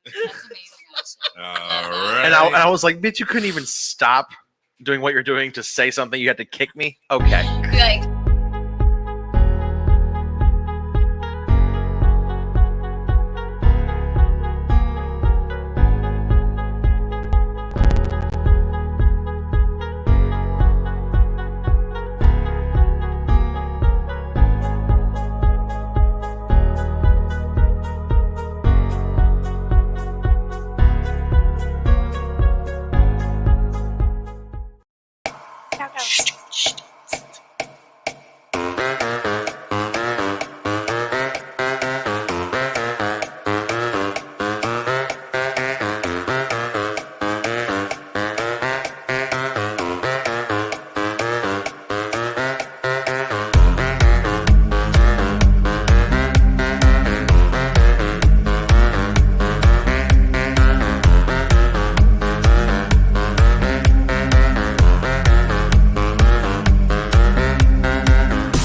That's amazing. All right. And I was like, bitch, you couldn't even stop doing what you're doing to say something. You had to kick me. Okay. Be like,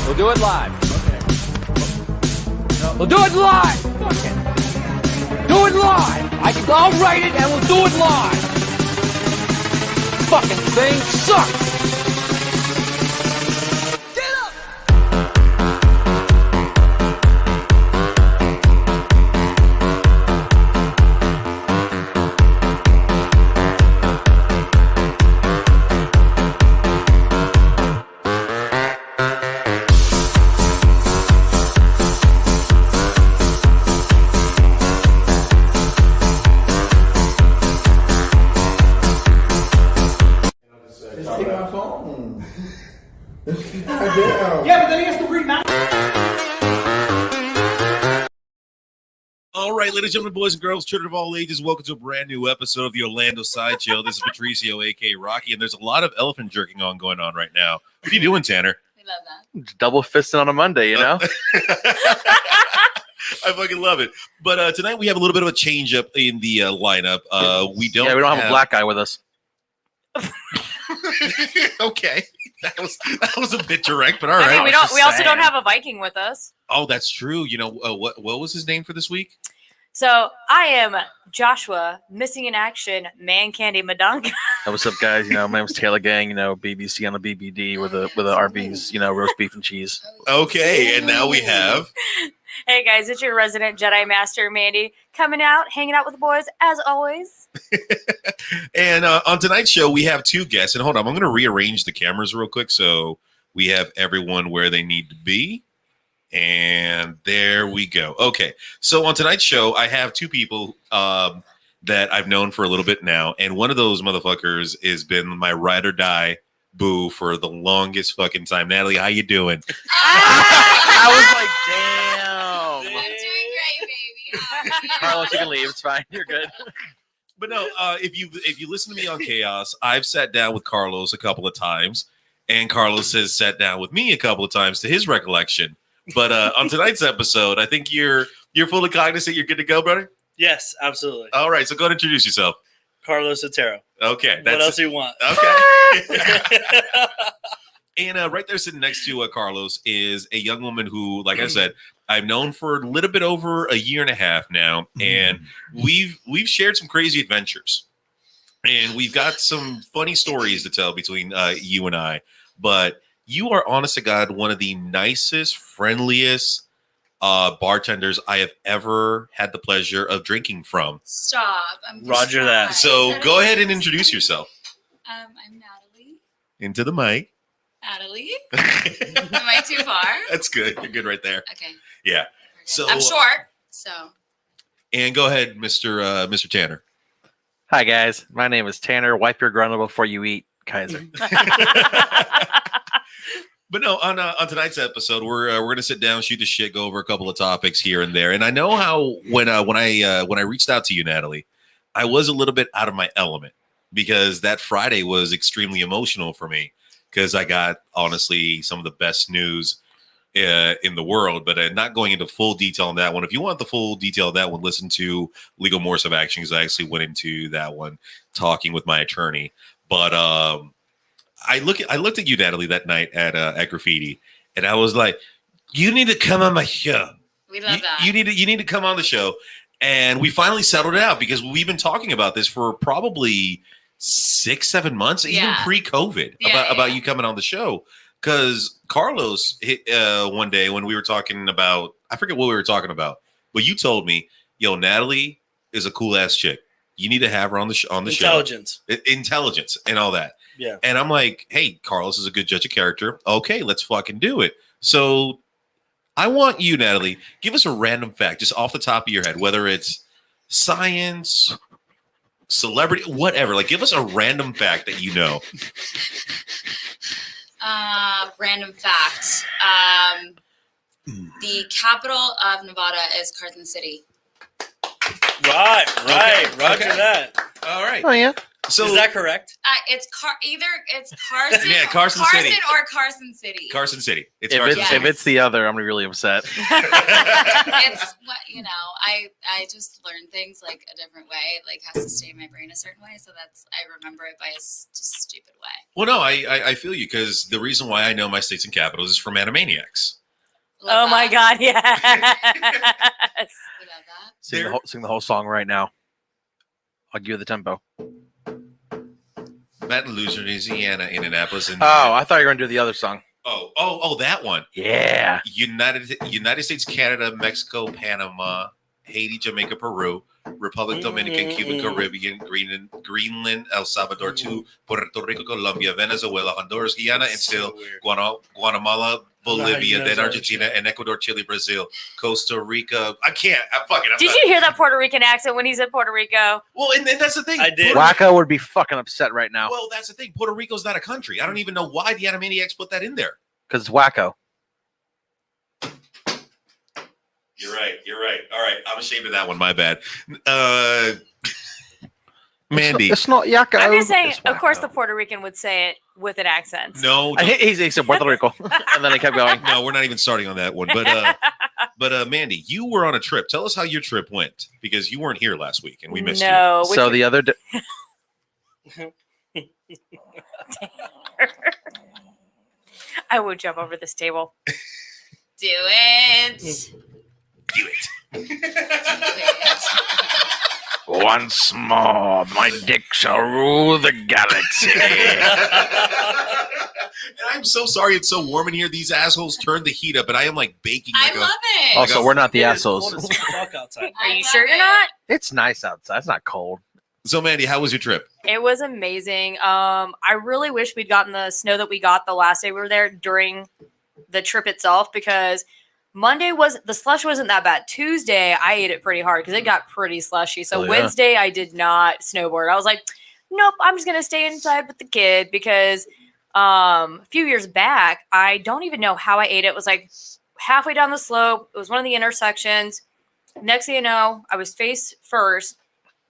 We'll do it live. We'll do it live. Fuck it. Do it live. I'll write it and we'll do it live. Fucking thing sucks. Just take my phone. Yeah, but then he has to read my. All right, ladies and gentlemen, boys and girls, children of all ages, welcome to a brand new episode of the Orlando Sideshow. This is Patricio, a.k.a. Rocky, and there's a lot of elephant jerking on going on right now. What are you doing, Tanner? we love that. Double fisting on a Monday, you know? I fucking love it. But tonight we have a little bit of a change up in the lineup. We don't have a black guy with us. Okay. That was a bit direct, but all right. I mean, we also don't have a Viking with us. Oh, that's true. You know, what was his name for this week? So I am Joshua, missing in action, Man Candy Madonka. Hey, what's up, guys? You know, my name's Taylor Gang. You know, BBC on the BBD with the RBs. You know, roast beef and cheese. Okay, and now we have. Hey guys, it's your resident Jedi Master Mandy coming out, hanging out with the boys as always. And on tonight's show, we have two guests. And hold on, I'm going to rearrange the cameras real quick so we have everyone where they need to be. And there we go. Okay, so on tonight's show, I have two people that I've known for a little bit now. And one of those motherfuckers has been my ride or die boo for the longest fucking time. Natalie, how you doing? I was like, damn. I'm doing great, baby. How are you? Carlos, you can leave. It's fine. You're good. But no, if you listen to me on Chaos, I've sat down with Carlos a couple of times, and Carlos has sat down with me a couple of times to his recollection. But on tonight's episode, I think you're fully cognizant. You're good to go, brother? Yes, absolutely. All right, so go ahead and introduce yourself. Carlos Otero. Okay. What else do you want? Okay. And right there sitting next to Carlos is a young woman who, like I said, I've known for a little bit over a year and a half now. And we've shared some crazy adventures. And we've got some funny stories to tell between you and I. But you are, honest to God, one of the nicest, friendliest bartenders I have ever had the pleasure of drinking from. Stop. I'm Roger that. So go ahead and introduce yourself. I'm Natalie. Into the mic. Natalie. Am I too far? That's good. You're good right there. Okay. Yeah. We're good. So I'm short, so. And go ahead, Mr. Tanner. Hi, guys. My name is Tanner. Wipe your grundle before you eat, Kaiser. But no, on tonight's episode, we're gonna sit down, shoot the shit, go over a couple of topics here and there. And I know how when I reached out to you, Natalie, I was a little bit out of my element because that Friday was extremely emotional for me because I got honestly some of the best news in the world. But not going into full detail on that one. If you want the full detail of that one, listen to Legal Morse of Action because I actually went into that one talking with my attorney. But I looked at you, Natalie, that night at Graffiti, and I was like, "You need to come on my show. We love that. You need to come on the show." And we finally settled it out because we've been talking about this for probably 6-7 months, even Yeah. pre-COVID, about you coming on the show. Because Carlos hit one day when we were talking about, I forget what we were talking about, but you told me, "Yo, Natalie is a cool ass chick. You need to have her on the show." Intelligence. Intelligence and all that. Yeah. And I'm like, "Hey, Carlos is a good judge of character. Okay, let's fucking do it." So I want you, Natalie, give us a random fact just off the top of your head, whether it's science, celebrity, whatever. Like, give us a random fact that you know. Random fact. The capital of Nevada is Carson City. Right. Roger Okay. that. All right. Oh yeah. So Is that correct? It's Carson. Yeah, Carson City. or Carson City. Carson City. It's If Carson it's, City. if it's the other, I'm gonna be really upset. It's what I just learn things like a different way. It like has to stay in my brain a certain way, so I remember it by a just stupid way. Well, no, I feel you because the reason why I know my states and capitals is from Animaniacs. Love Oh my that. God, yes. We love that. Sing the whole song right now. I'll give you the tempo. Baton Rouge, Louisiana, Indianapolis, and I thought you were gonna do the other song. oh, that one. Yeah. United States, Canada, Mexico, Panama, Haiti, Jamaica, Peru, Republic Dominican, Cuban, Caribbean, Greenland, El Salvador, too, Puerto Rico, Colombia, Venezuela, Honduras, Guyana, and still Guatemala, Bolivia, then Argentina, and Ecuador, Chile, Brazil, Costa Rica. I'm Did you hear that Puerto Rican accent when he said Puerto Rico? Well, and that's the thing. I did. Wacko would be fucking upset right now Well, that's the thing. Puerto Rico's not a country. I don't even know why the Animaniacs put that in there. because it's Wacko. You're right. All right. I'm ashamed of that one. My bad. Mandy. It's not Yakko. I'm just saying, It's of course, Wacko. the Puerto Rican would say it with an accent. No, He said Puerto Rico, and then he kept going. no, we're not even starting on that one. But Mandy, you were on a trip. Tell us how your trip went because you weren't here last week and we missed you. No. So the other day, I would jump over this table. Do it. Do it. Do it. once more, my dick shall rule the galaxy. And I'm so sorry it's so warm in here. These assholes turned the heat up, and I am like baking. I Like love it. Also, we're not the It is cold assholes. as fuck outside. Are I you love sure you're it. not? It's nice outside. It's not cold. So, Mandy, how was your trip? It was amazing. I really wish we'd gotten the snow that we got the last day we were there during the trip itself because Monday the slush wasn't that bad. Tuesday I ate it pretty hard because it got pretty slushy. So Oh, yeah. Wednesday I did not snowboard. I was like, nope, I'm just gonna stay inside with the kid because a few years back I don't even know how I ate it. It was like halfway down the slope. It was one of the intersections. Next thing you know, I was face first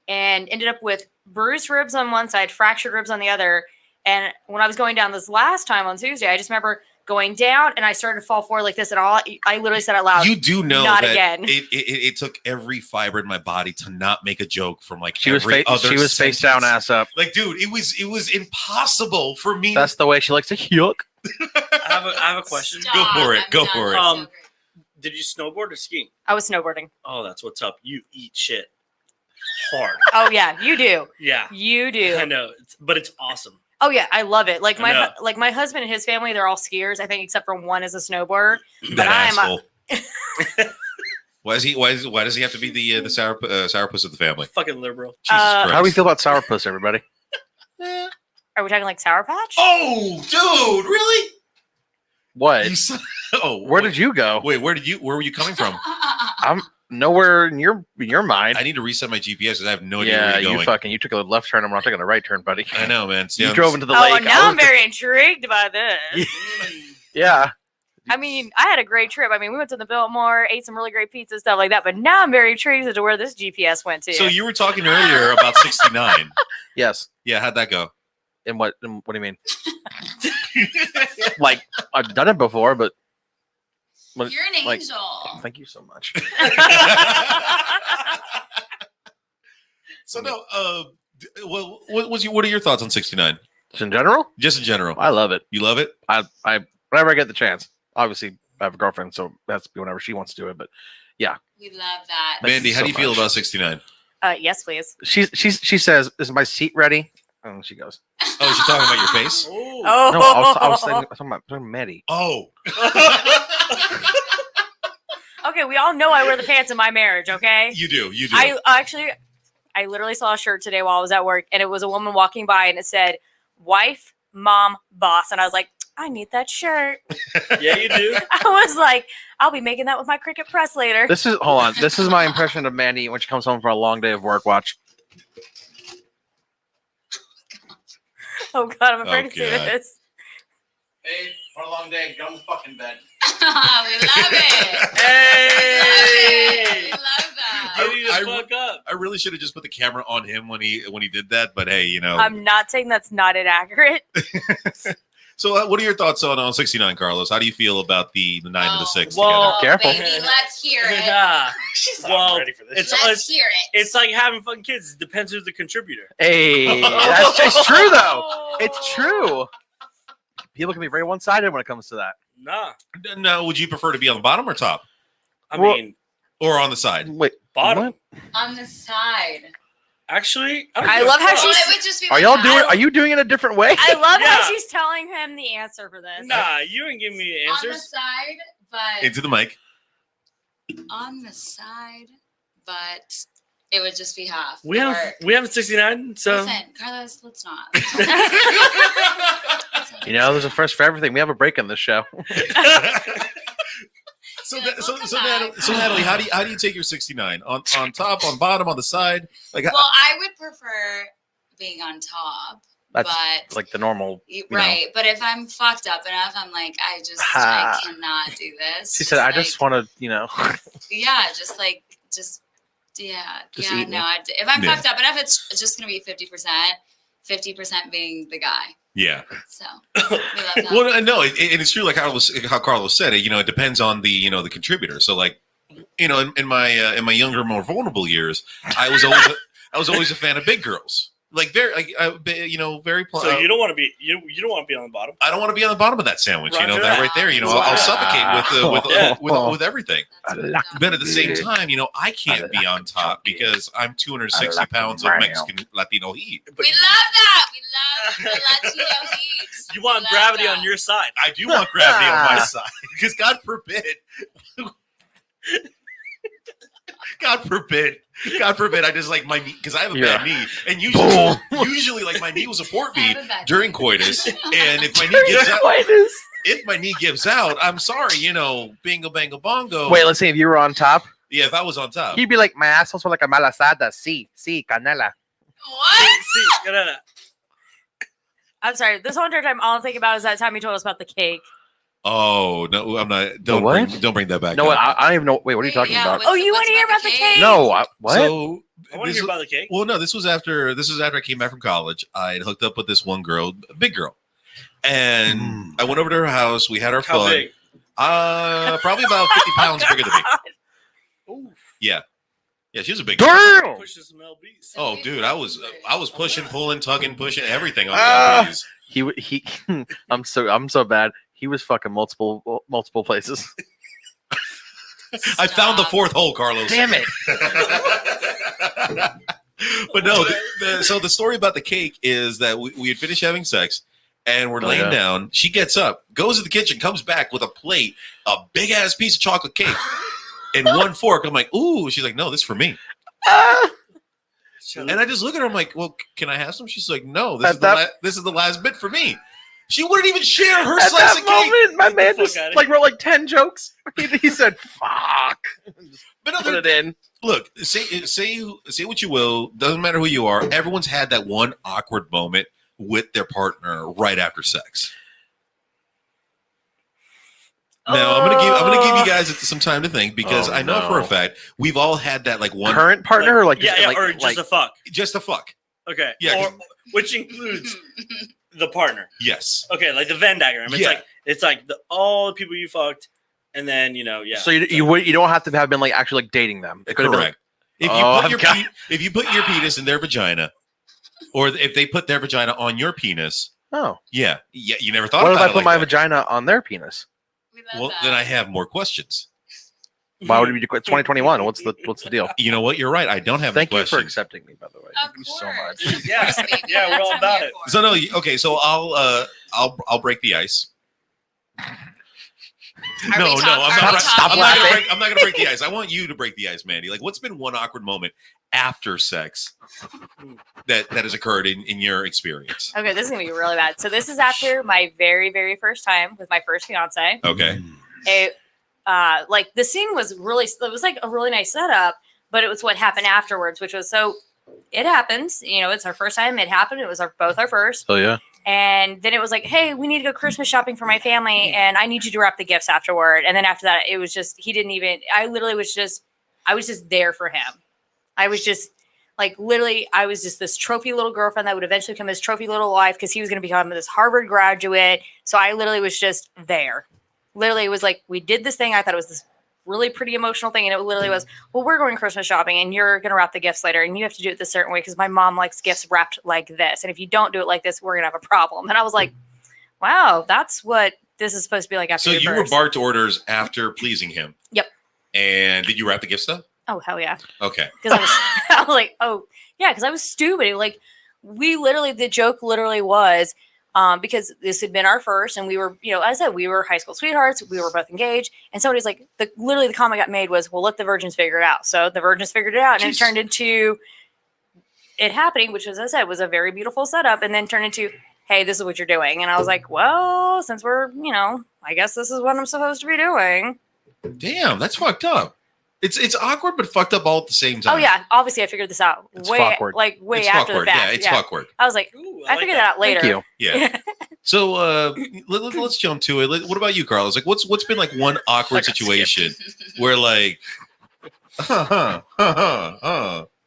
and ended up with bruised ribs on one side, fractured ribs on the other. And when I was going down this last time on Tuesday, I just remember going down and I started to fall forward like this. And I literally said out loud, You do know not that again. It took every fiber in my body to not make a joke from like She was every other face down, sentence. ass up. Like, dude, it was impossible for me. That's the way she likes to yuck. I have a question. Stop. Go for it. I'm Go done. for it. It's so Um, great. Did you snowboard or ski? I was snowboarding. Oh, that's what's up. You eat shit hard. Oh yeah, you do. Yeah. You do. I know, but it's awesome. Oh yeah, I love it. Like I know. my husband and his family, they're all skiers. I think except for one is a snowboarder. That I'm asshole. Why does he have to be the sourpuss of the family? Fucking liberal. Jesus Christ. How do we feel about sourpuss, everybody? Are we talking like Sour Patch? Oh, dude, really? What? You son- oh, Where did you go? Wait, where were you coming from? I'm nowhere in your mind. I need to reset my GPS because I have no idea Yeah, where you're going. you took a left turn. I'm not taking a right turn, buddy. I know, man. You drove into the Oh, lake. now I'm very intrigued by this. Yeah. I mean, I had a great trip. I mean, we went to the Biltmore, ate some really great pizza, stuff like that. But now I'm very intrigued as to where this GPS went to. So you were talking earlier about 69. Yes. Yeah, how'd that go? And what do you mean? Like I've done it before, but You're an like- angel. thank you so much. So no, well, what are your thoughts on 69? Just in general, Just in general, I love it. you love it. I whenever I get the chance. Obviously, I have a girlfriend, so it has to be whenever she wants to do it. But Yeah. We love that. Mandy, how so do you feel much. about 69? Yes, please. She says, "Is my seat ready?" And she goes, Oh, is she talking about your face? Oh. Oh, "No, I was talking about Maddie." Oh. Okay, we all know I wear the pants in my marriage. Okay. You do. I literally saw a shirt today while I was at work, and it was a woman walking by, and it said, "Wife, mom, boss," and I was like, I need that shirt. Yeah, you do. I was like, I'll be making that with my Cricut press later. This is hold on. This is my impression of Mandy when she comes home from a long day of work. Watch. Oh God, I'm afraid Oh, to say God. this. Hey, for a long day, get on the fucking bed. We love it. Hey! We love that. Get you the I- fuck up. I really should have just put the camera on him when he did that, but hey, I'm not saying that's not inaccurate. So, what are your thoughts on 69, Carlos? How do you feel about the 9 and the 6 well- Oh, Careful. baby, let's hear it. Yeah. She's not Well, ready for this. Let's hear it. It's like having fucking kids. It depends who's the contributor. Hey, that's it's true though. It's true. People can be very one-sided when it comes to that. Nah. together? No, would you prefer to be on the bottom or top, I Well- mean, or on the side? Wait, bottom. what? On the side. Actually, I love how Well, she's. it would just be Are like y'all that. doing? Are you doing it a different way? I love how Yeah. she's telling him the answer for this. Nah, you ain't giving me the on the answers. side, but Into the mic. on the side, but it would just be half. We have Or- 69, so Listen, Carlos, let's not. You know, there's a first for everything. We have a break on this show. So, We'll so, come so, back. Natalie, how do you take your 69? On top, on bottom, on the side? Like, Well, I would prefer being on top, That's but like the normal. right. But if I'm fucked up enough, I'm like, I Ha. cannot do this. She said, "I just like, want to, you know." yeah, just Just yeah. eat me. No, if I'm Yeah. fucked up enough, it's just gonna be 50% being the guy. yeah. So we love that. Well, no, and it's true. Like how Carlos said it. It depends on the the contributor. So like, in my younger, more vulnerable years, I was always a fan of big girls. Like very very. so you don't want to be you don't want to be on the bottom. I don't want to be on the bottom of that sandwich. Roger That that. right there. I'll suffocate Yeah. with everything. That's what like we But love. at the same time, I can't be on top because I'm 260 like pounds of Mario. Mexican Latino heat. But We love that. We love the Latino heat. you want We love gravity that. on your side. I do want gravity on my side because God forbid. God forbid, I just like my knee because I have a bad knee, and usually like my knee will support I me have a bad during knee. coitus, and if my knee gives out, I'm sorry, bingo bango bongo. Wait, let's see if you were on top. Yeah, if I was on top, He'd be like, "My asshole's like a malasada." Sí, canela. What? See, no. I'm sorry. This whole entire time, all I'm thinking about is that time you told us about the cake. oh no, I'm not. what? Don't bring that back. No, up. I don't even know. Wait, what are you talking Yeah, about? what's- Oh, you what's want to hear about the cake? No, what? So I want to this hear was- about the cake. Well, no, this was after I came back from college. I had hooked up with this one girl, a big girl, and I went over to her house. We had our How fun. big? Probably about 50 pounds bigger than me. Ooh, Yeah, she was a big girl. Damn! pushing some LBs. Oh, dude, I was pushing, pulling, tugging, pushing everything on the Ah. LBs. He. I'm so bad. He was fucking multiple places. I found the Stop. fourth hole, Carlos. Damn it! But no, so the story about the cake is that we had finished having sex and we're Oh, laying yeah. down. She gets up, goes to the kitchen, comes back with a plate, a big ass piece of chocolate cake, and one fork. I'm like, ooh. She's like, no, this is for me. Shut And up. I just look at her. I'm like, well, can I have some? She's like, no, At this is the last bit for me. She wouldn't even share her At slice that of cake. moment, my man fuck just outta like wrote like 10 jokes. He said, "Fuck." But no, Put it in. look, say what you will. Doesn't matter who you are. Everyone's had that one awkward moment with their partner right after sex. Now I'm gonna give you guys some time to think because Oh, I know for a no. fact we've all had that like one Current partner, or like yeah, just, yeah, like, or just like, a fuck. just a fuck. Okay. Yeah, 'cause- Or, which includes the partner. Yes. Okay, like the Venn diagram. Yeah. It's like all the people you fucked, and then yeah. So you don't have to have been like actually like dating them. It could have been Correct. If you Oh, put I've your got- if you put your penis in their vagina, or if they put their vagina on your penis, oh, yeah, you never thought what if about I it put like my that. vagina on their penis? We love Well, that. then I have more questions. Why would you quit 2021? What's the deal? You know what? You're right. I don't have Thank any you for questions. accepting me, by the way. Of Thank you so course. much. Yeah. Of course, baby. Yeah, we're That's all what I'm about here it. for. So no, okay. So I'll break the ice. Are No, we no, talk- I'm are not. we I'm talking not, about- I'm not gonna break the ice. I want you to break the ice, Mandy. Like, what's been one awkward moment after sex that has occurred in your experience? Okay, this is gonna be really bad. So this is after my very, very first time with my first fiance. Okay. It, like the scene was really, it was like a really nice setup, but it was what happened afterwards, which was so. It happens, you know. It's our first time. It happened. It was both our first. Oh yeah. And then it was like, hey, we need to go Christmas shopping for my family, and I need you to wrap the gifts afterward. And then after that, it was just he didn't even. I was just there for him. I was just like literally, I was just this trophy little girlfriend that would eventually become his trophy little wife because he was going to become this Harvard graduate. So I literally was just there. Literally, it was like we did this thing. I thought it was this really pretty emotional thing, and it literally was, well, we're going Christmas shopping, and you're going to wrap the gifts later, and you have to do it this certain way because my mom likes gifts wrapped like this, and if you don't do it like this, we're going to have a problem. And I was like, wow, that's what this is supposed to be like after So your you were first. barked orders after pleasing him. Yep. And did you wrap the gift stuff? Oh hell yeah, Okay. because I was, I was like, oh yeah, because I was stupid. Like we literally, the joke literally was. Because this had been our first, and we were, you know, as I said, we were high school sweethearts. We were both engaged, and somebody's like, literally the comment got made was, "Well, let the virgins figure it out." So the virgins figured it out, and Jeez. it turned into it happening, which, as I said, was a very beautiful setup, and then turned into, "Hey, this is what you're doing," and I was like, "Well, since we're, you know, I guess this is what I'm supposed to be doing." Damn, that's fucked up. It's awkward but fucked up all at the same time. Oh yeah, obviously I figured this out It's way fuckward. way It's after the fuckward. fact. Yeah, it's fuckward. I was like, Ooh, I figured that out later. Thank you. Yeah. So let's jump to it. What about you, Carlos? Like, what's been like one awkward I got situation where like, I'm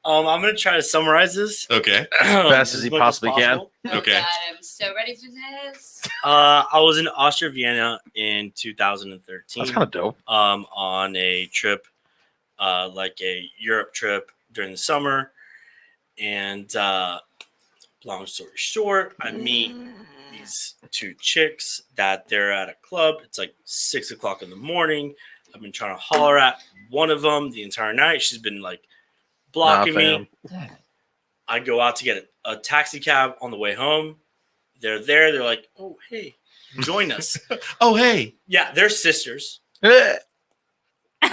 gonna try to summarize this okay, Best as he much possibly can. possible. Oh, Okay. God, I'm so ready for this. I was in Austria, Vienna in 2013. That's kind of dope. On a trip, like a Europe trip during the summer, and long story short, I meet these two chicks that they're at a club. It's like 6 o'clock in the morning. I've been trying to holler at one of them the entire night. She's been like blocking me. I go out to get a taxi cab on the way home. They're there. They're like, "Oh, hey, join us." Oh hey, Yeah, they're sisters. Eh. And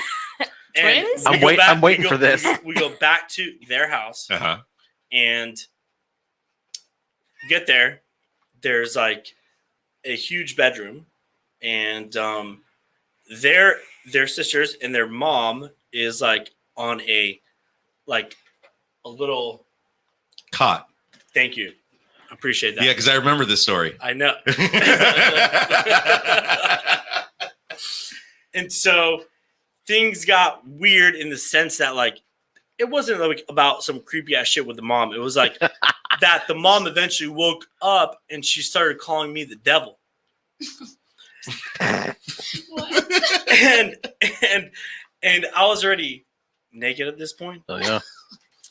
Twins? we I'm go wait- I'm waiting for this. We go back to their house uh-huh. and get there. There's like a huge bedroom, and their sisters and their mom is like on a little. Caught. Thank you, appreciate that. Yeah, because I remember this story. I know. And so things got weird in the sense that like it wasn't like about some creepy ass shit with the mom. It was like that the mom eventually woke up and she started calling me the devil. What? and I was already naked at this point. Oh yeah.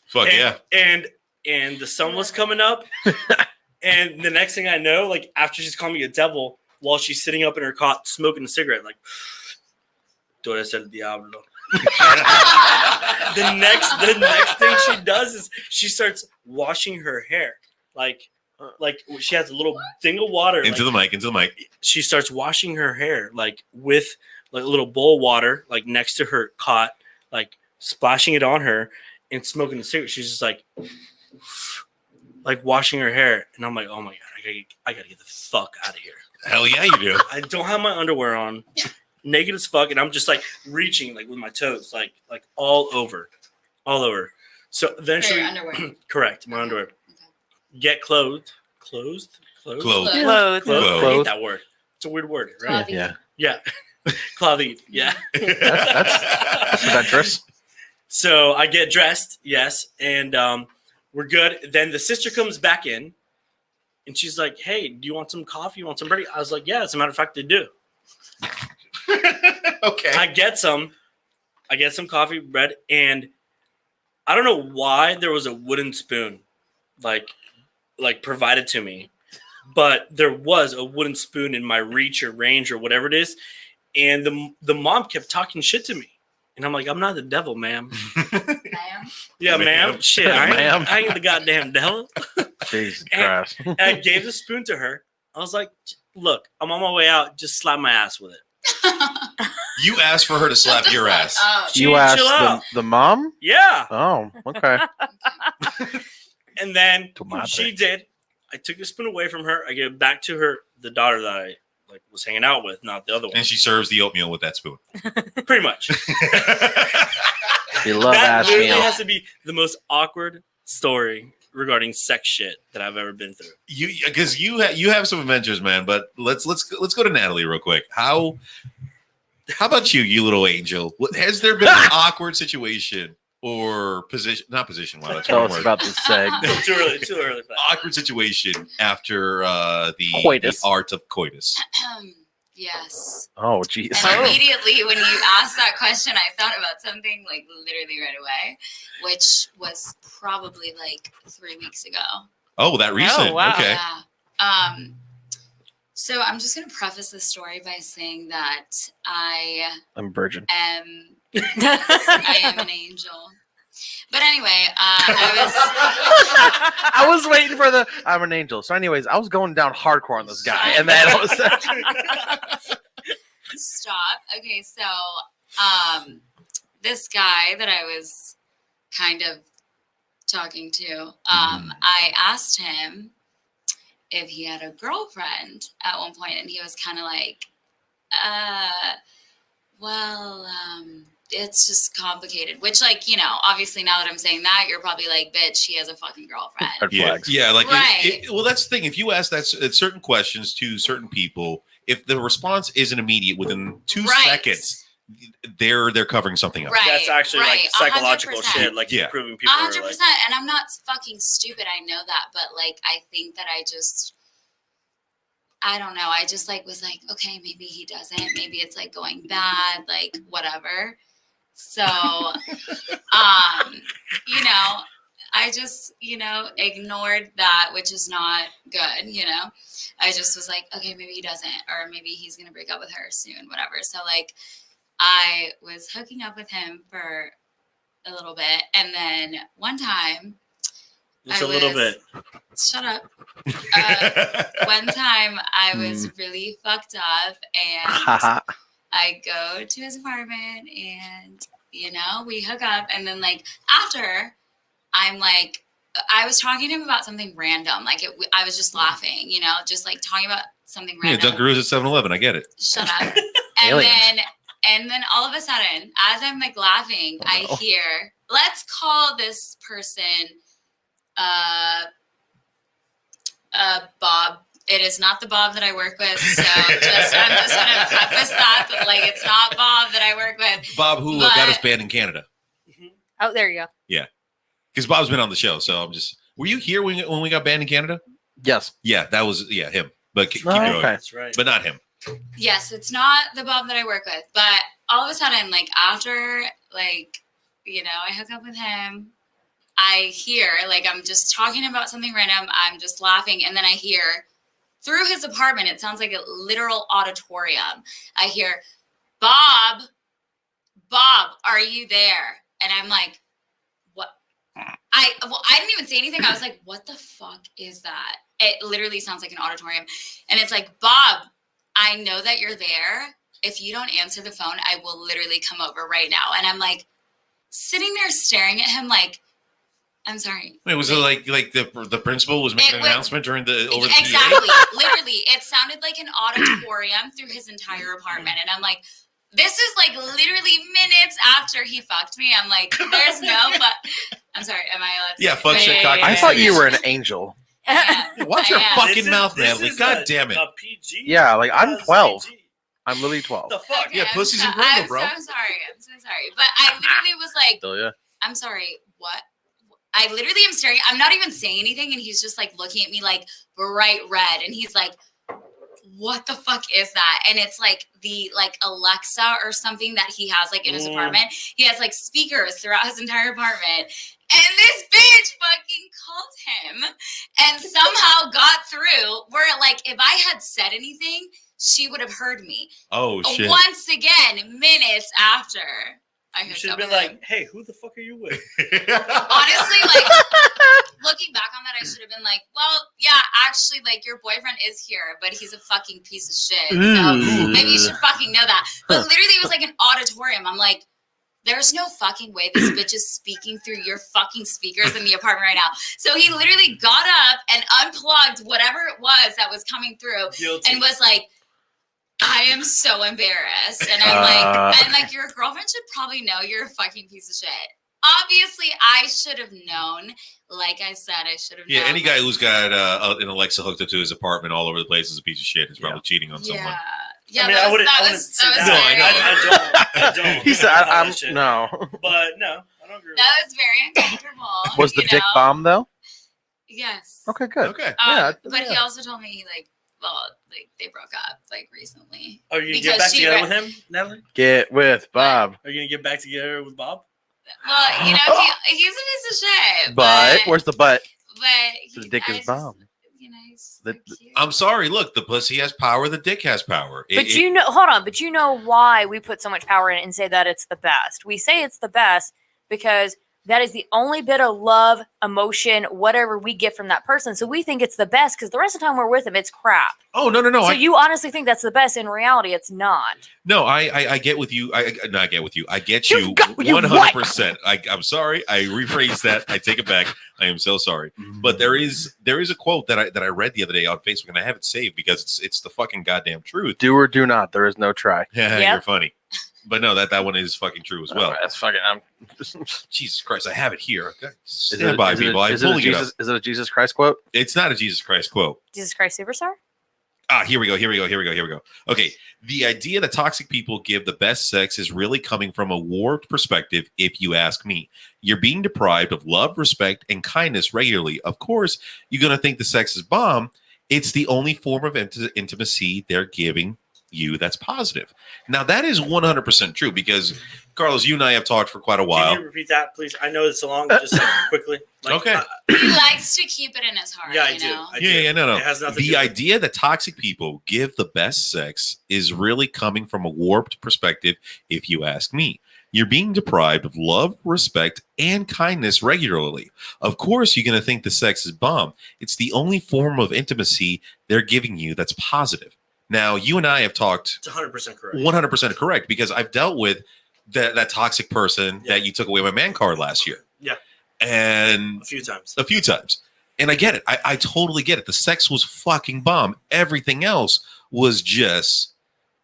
Fuck and, yeah. And the sun was coming up. And the next thing I know, like after she's calling me a devil, while she's sitting up in her cot smoking a cigarette, like "Tú eres el diablo." the next thing she does is she starts washing her hair. Like she has a little thing of water. Into the mic. She starts washing her hair like with like a little bowl of water, like next to her cot, like splashing it on her and smoking a cigarette. She's just like washing her hair, and I'm like, oh my god, I gotta get the fuck out of here. Hell yeah, you do. I don't have my underwear on, naked as fuck, and I'm just like reaching like with my toes, like all over. So For eventually, your underwear. correct, my underwear. Get clothed. Clothed. Clothes. I hate Clothed. that word. It's a weird word, right? Clothed. Yeah. Yeah. Clothed. Yeah. That's adventurous. So I get dressed, yes, and we're good. Then the sister comes back in, and she's like, "Hey, do you want some coffee? You want some bread?" I was like, "Yeah, as a matter of fact, I do." Okay. I get some coffee, bread, and I don't know why there was a wooden spoon, like provided to me, but there was a wooden spoon in my reach or range or whatever it is, and the mom kept talking shit to me. And I'm like, I'm not the devil, ma'am. Ma'am? Yeah, Ma'am. ma'am. Shit, I Ma'am. ain't the goddamn devil. Jesus And- Christ. And I gave the spoon to her. I was like, look, I'm on my way out. Just slap my ass with it. You asked for her to slap Just your like, ass. Oh, She- You asked chill out. the mom? Yeah. Oh, okay. And then To my she did. I took the spoon away from her. I gave it back to her, the daughter that I was hanging out with, not the other one. And she serves the oatmeal with that spoon. Pretty much. You love That ass literally meal. has to be the most awkward story regarding sex shit that I've ever been through. Because you have some adventures, man. But let's go to Natalie real quick. How about you little angel? Has there been an awkward situation or position? Not position. Wow, that's Tell one us word. about this seg. Too early for that. Awkward situation after the Coitus. art of coitus. yes. Oh, jeez. And immediately when you asked that question, I thought about something like literally right away, which was probably like 3 weeks ago. Oh, that recent. wow. Okay. Yeah. So I'm just gonna preface this story by saying that I I'm virgin. am an angel. But anyway, I I was waiting for the I'm an angel. So, anyways, I was going down hardcore on this guy, and then all of a sudden, was stop. Okay, so this guy that I was kind of talking to, I asked him if he had a girlfriend at one point, and he was kind of like, it's just complicated. Which, like, you know, obviously now that I'm saying that, you're probably like, bitch, he has a fucking girlfriend. red Yeah, flags. yeah. Like, Right. well, that's the thing. If you ask that certain questions to certain people, if the response isn't immediate within 2 Right. seconds, they're covering something up. Right. That's actually like psychological 100%. shit. Like Yeah. proving people are 100%. like, And I'm not fucking stupid. I know that. But, like, I think that I don't know. I just, like, was like, okay, maybe he doesn't. Maybe it's, like, going bad, like, whatever. So, you know, I just, you know, ignored that, which is not good, you know. I just was like, okay, maybe he doesn't, or maybe he's going to break up with her soon, whatever. So, like, I was hooking up with him for a little bit. And then one time, just I a little was- bit. shut up. One time I was really fucked up and I go to his apartment and, you know, we hook up. And then, like, after, I'm like, I was talking to him about something random. Like, I was just laughing, you know, just like talking about something Yeah, random. Dunkaroos at 7-Eleven. I get it. Shut up. Aliens. And then all of a sudden, as I'm like laughing, Oh, I no. hear, let's call this person Bob. It is not the Bob that I work with. So I'm just gonna preface that like it's not Bob that I work with. Bob, who got us banned in Canada. Oh, there you go. Because Bob's been on the show. So I'm just. Were you here when we got banned in Canada? Yes. Yeah, that was him. But keep Oh, going. okay. That's right. But not him. Yes, it's not the Bob that I work with. But all of a sudden, like after, like, you know, I hook up with him, I hear, like, I'm just talking about something random. I'm just laughing. And then I hear through his apartment, it sounds like a literal auditorium. I hear, Bob, are you there? And I'm like, what? I didn't even say anything. I was like, what the fuck is that? It literally sounds like an auditorium. And it's like, Bob, I know that you're there. If you don't answer the phone, I will literally come over right now. And I'm like sitting there staring at him like, I'm sorry. Wait, was it like the principal was making It an was- announcement during the over the Exactly. Literally. It sounded like an auditorium through his entire apartment. And I'm like, this is like literally minutes after he fucked me. I'm like, there's no, but I'm sorry. Am I allowed to? Yeah, say- fuck shit, cock, I Yeah. thought you were an angel. Yeah. Watch your I am. fucking mouth, Natalie. God damn it. A PG. Yeah, like I'm That's 12. PG. I'm literally 12. The fuck? Yeah, I'm pussy's so- in Brindle, I'm bro. so sorry. I'm so sorry. But I literally was like, Still, yeah. I'm sorry, what? I literally am staring. I'm not even saying anything. And he's just like looking at me like bright red. And he's like, what the fuck is that? And it's like the like Alexa or something that he has like in his apartment. He has like speakers throughout his entire apartment. And this bitch fucking called him and somehow got through where like if I had said anything, she would have heard me. Oh shit. Once again, minutes after. I You hooked should have up been with like, him. "Hey, who the fuck are you with?" Honestly, like looking back on that, I should have been like, well, yeah, actually, like your boyfriend is here, but he's a fucking piece of shit. So maybe you should fucking know that. But literally, it was like an auditorium. I'm like, there's no fucking way this bitch is speaking through your fucking speakers in the apartment right now. So he literally got up and unplugged whatever it was that was coming through Guilty. and was like, I am so embarrassed. And I'm like, your girlfriend should probably know you're a fucking piece of shit. Obviously, I should have known. Like I said, I should have known. Yeah, any guy who's got an Alexa hooked up to his apartment all over the place is a piece of shit. He's probably cheating on someone. Yeah, I mean, that I wouldn't was say that. No, I know. I don't. He said, I don't I'm that shit. no. But no, I don't agree. That was very uncomfortable. Was the you dick know? bomb though? Yes. Okay, good. Okay. Yeah, But he yeah. also told me they broke up recently. Are you gonna Because get back she together re- with him, Natalie? Get with Bob. Are you gonna get back together with Bob? Well, you know, he's a piece of shit. But where's the butt? But The dick is bomb. You know, he's just The- so cute. I'm sorry. Look, the pussy has power. The dick has power. But you know, hold on. But you know why we put so much power in it and say that it's the best? We say it's the best because that is the only bit of love, emotion, whatever we get from that person. So we think it's the best because the rest of the time we're with them, it's crap. Oh no. So you honestly think that's the best. In reality, it's not. No, I get with you. I get with you. I get You've you got- you 100%. I'm sorry. I rephrased that. I take it back. I am so sorry. But there is a quote that I read the other day on Facebook, and I have it saved because it's the fucking goddamn truth. Do or do not. There is no try. Yeah, Yep. you're funny. But no, that one is fucking true as well. That's fucking. Jesus Christ, I have it here. Okay. Is Stand by, people. I'm is it a pulling it up. Jesus? Is it a Jesus Christ quote? It's not a Jesus Christ quote. Jesus Christ Superstar? Here we go. Okay. The idea that toxic people give the best sex is really coming from a warped perspective, if you ask me. You're being deprived of love, respect, and kindness regularly. Of course, you're going to think the sex is bomb. It's the only form of intimacy they're giving you that's positive. Now, that is 100% true because, Carlos, you and I have talked for quite a while. Can you repeat that, please? I know it's so long. Just like, quickly. Okay. He likes to keep it in his heart. Yeah, I you do. know? Yeah, no. It has nothing to The do with idea that toxic people give the best sex is really coming from a warped perspective, if you ask me. You're being deprived of love, respect, and kindness regularly. Of course, you're going to think the sex is bomb. It's the only form of intimacy they're giving you that's positive. Now, you and I have talked It's 100% correct. 100% correct because I've dealt with that toxic person that you took away my man card last year. Yeah. And A few times. a few times. And I get it. I totally get it. The sex was fucking bomb. Everything else was just,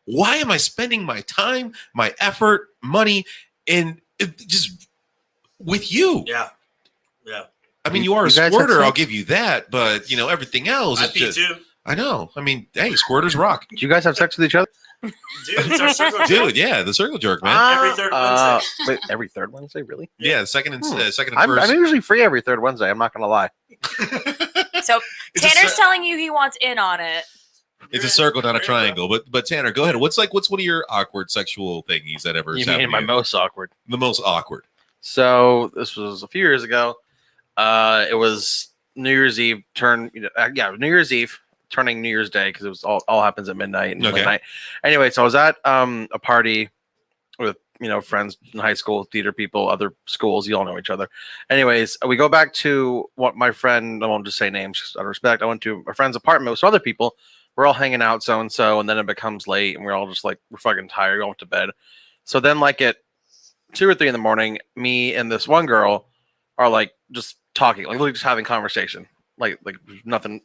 why am I spending my time, my effort, money, and just with you? Yeah. Yeah. I mean, you are a You guys had squirter. I'll sex? give you that. But, everything else I is pee just, too. I know. I mean, hey, squirters rock. Do you guys have sex with each other? Dude, it's our circle. Dude, yeah, the circle jerk, man. Every third Wednesday. Wait, every third Wednesday, really? Yeah, second and second and I'm first. usually free every third Wednesday. I'm not gonna lie. So It's a Tanner's cir- telling you he wants in on it. It's a circle, not a triangle. But Tanner, go ahead. What's one of your awkward sexual thingies that ever You happened mean to my you? most awkward? The most awkward. So this was a few years ago. It was New Year's Eve. New Year's Eve turning New Year's Day because it was all happens at midnight. And Okay. midnight. Anyway, so I was at a party with friends in high school, theater people, other schools. You all know each other. Anyways, we go back to what my friend. I won't just say names just out of respect. I went to my friend's apartment with some other people. We're all hanging out, so and so, and then it becomes late, and we're all just like we're fucking tired, going to bed. So then, like at 2 or 3 in the morning, me and this one girl are like just talking, like literally just having conversation, like nothing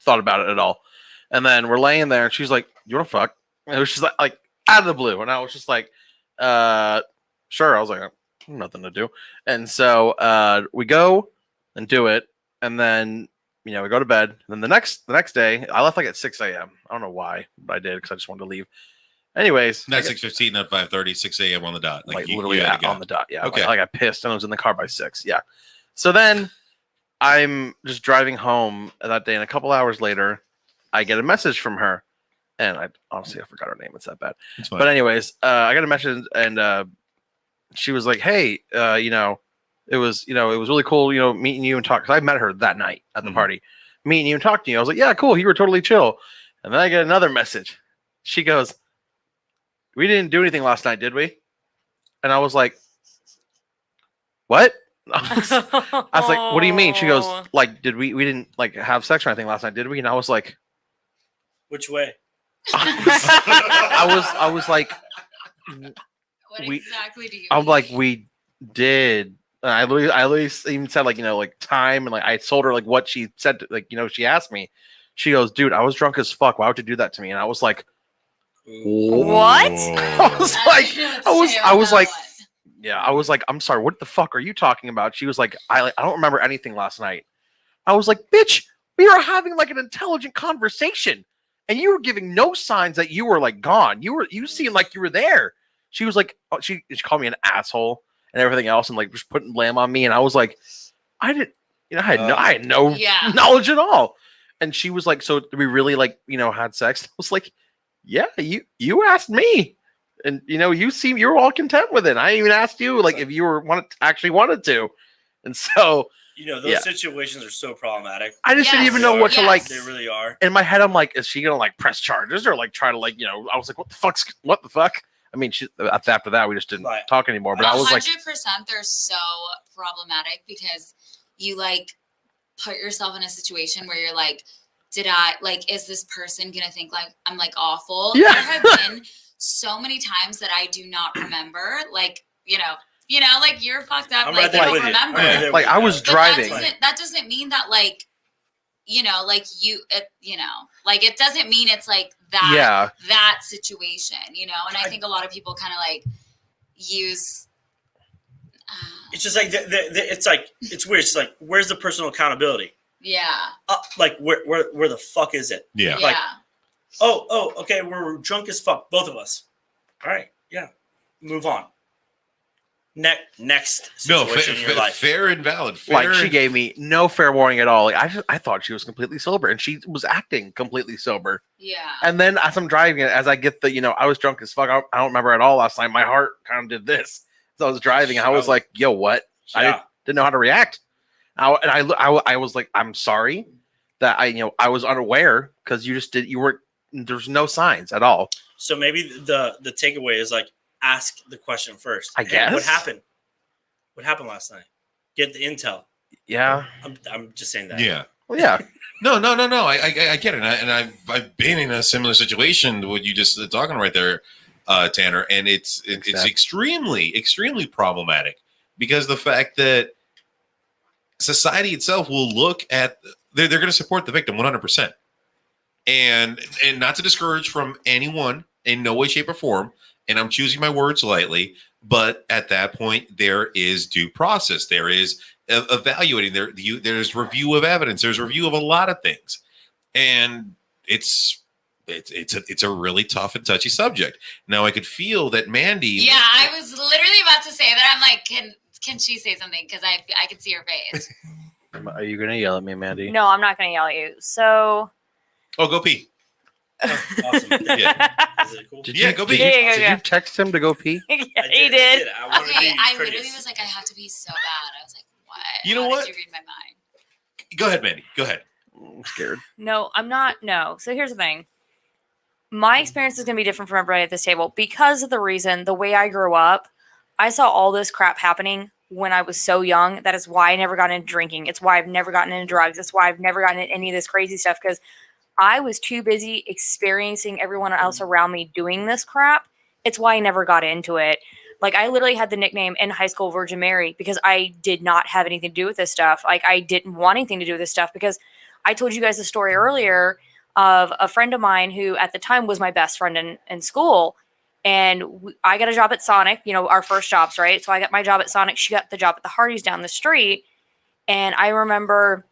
thought about it at all. And then we're laying there, and she's like, "You want to fuck?" And it was just like out of the blue, and I was just like, "Sure." I was like, "Nothing to do," and so we go and do it, and then we go to bed. And then the next day, I left like at 6 a.m. I don't know why, but I did because I just wanted to leave. Anyways, Not 6:15, not 5:30, 6 a.m. on the dot. like you literally had to go. on the dot. Yeah. Okay. Like I got pissed and I was in the car by 6. Yeah. So then I'm just driving home that day, and a couple hours later, I get a message from her, and I honestly I forgot her name. It's that bad. It's fine. But anyways, I got a message, and she was like, "Hey, it was really cool, meeting you and talk." Because I met her that night at the Mhm. party, meeting you and talking to you. I was like, "Yeah, cool. You were totally chill." And then I get another message. She goes, "We didn't do anything last night, did we?" And I was like, what? I was like, what do you mean? She goes, like, did we didn't like have sex or anything last night, did we? And I was like, Which way? I was like, What we- exactly do you I'm mean? like, we did. And I literally even said like, like time, and like I told her like what she said, like, she asked me. She goes, dude, I was drunk as fuck. Why would you do that to me? And I was like, What? I was I like, don't know what to I say was about like, that one. yeah, I was like, I'm sorry, what the fuck are you talking about? She was like, I don't remember anything last night. I was like, bitch, we were having like an intelligent conversation, and you were giving no signs that you were like gone. You seemed like you were there. She was like, oh, she called me an asshole and everything else, and like just putting blame on me. And I was like, I didn't, I had no Yeah. knowledge at all. And she was like, so we really like, had sex? I was like, yeah, you asked me. And you were all content with it. I even asked you like if you were actually wanted to. And so Those Yeah. situations are so problematic. I just didn't Yes. even know what to Yes. like. They really are. In my head, I'm like, is she gonna like press charges or like try to like, I was like, what the fuck? I mean, after that, we just didn't Right. talk anymore. But I was like, 100% they're so problematic because you like put yourself in a situation where you're like, is this person gonna think like I'm like awful? Yeah. There have been so many times that I do not remember, like, like you're fucked up, I'm like right you there don't with you. remember. I'm right there like with I you. was But driving. that doesn't mean that like, like it doesn't mean it's like that Yeah. that situation, and I think a lot of people kind of like use It's just like it's like it's weird. It's like, where's the personal accountability? yeah. Like where the fuck is it? Yeah. Yeah. Like, oh, okay, we're drunk as fuck, both of us. All right, yeah, move on. Next No, situation in your life. fair and valid. Like Fair she and- gave me no fair warning at all. Like I thought she was completely sober, and she was acting completely sober. Yeah. And then as I'm driving it, as I get I was drunk as fuck. I don't remember at all last night. My heart kind of did this. So I was driving, and I was like, "Yo, what?" Yeah. Didn't know how to react. I was like, "I'm sorry that I was unaware because you weren't. There's no signs at all." So maybe the takeaway is like, ask the question first. I Hey, guess. what happened? What happened last night? Get the intel. Yeah. I'm just saying that. Yeah. Well, yeah. No. I get it, and I've been in a similar situation to what you just talking right there, Tanner, and it's Exactly. extremely problematic because the fact that society itself will look at they're going to support the victim 100%, and not to discourage from anyone in no way, shape, or form. And I'm choosing my words lightly, but at that point, there is due process. There is evaluating. There's review of evidence. There's review of a lot of things, and it's a really tough and touchy subject. Now, I could feel that Mandy. Yeah, I was literally about to say that. I'm like, can she say something? Because I can see her face. Are you gonna yell at me, Mandy? No, I'm not going to yell at you. So, Oh, go pee. Oh, awesome. Yeah. Is it cool? Yeah, go pee. Yeah. Did you text him to go pee? yeah, I he did. I wanted to Okay, be I courteous. literally was like, I have to be so bad. I was like, what? You know How what? Did you read my mind? Go ahead, Mandy. Go ahead. I'm scared. No, I'm not. No. So here's the thing. My experience is going to be different from everybody at this table because of the way I grew up, I saw all this crap happening when I was so young. That is why I never got into drinking. It's why I've never gotten into drugs. It's why I've never gotten into any of this crazy stuff because I was too busy experiencing everyone else around me doing this crap. It's why I never got into it. Like, I literally had the nickname in high school Virgin Mary because I did not have anything to do with this stuff. Like, I didn't want anything to do with this stuff because I told you guys the story earlier of a friend of mine who at the time was my best friend in school. And I got a job at Sonic, our first jobs, right? So I got my job at Sonic. She got the job at the Hardee's down the street. And I remember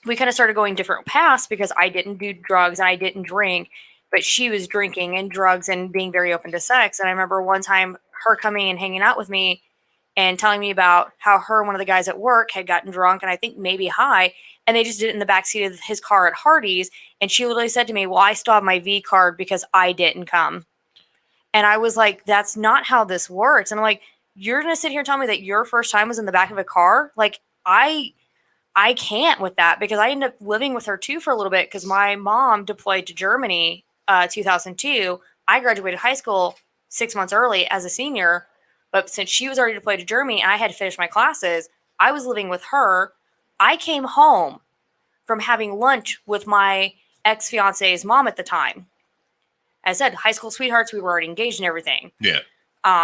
we kind of started going different paths because I didn't do drugs and I didn't drink, but she was drinking and drugs and being very open to sex. And I remember one time her coming and hanging out with me and telling me about how her and one of the guys at work had gotten drunk and I think maybe high, and they just did it in the backseat of his car at Hardee's. And she literally said to me, well, I still have my V card because I didn't come. And I was like, that's not how this works. And I'm like, you're going to sit here and tell me that your first time was in the back of a car? Like, I can't with that because I ended up living with her too for a little bit because my mom deployed to Germany 2002. I graduated high school 6 months early as a senior. But since she was already deployed to Germany and I had to finish my classes, I was living with her. I came home from having lunch with my ex-fiance's mom at the time. As I said, high school sweethearts, we were already engaged and everything. Yeah.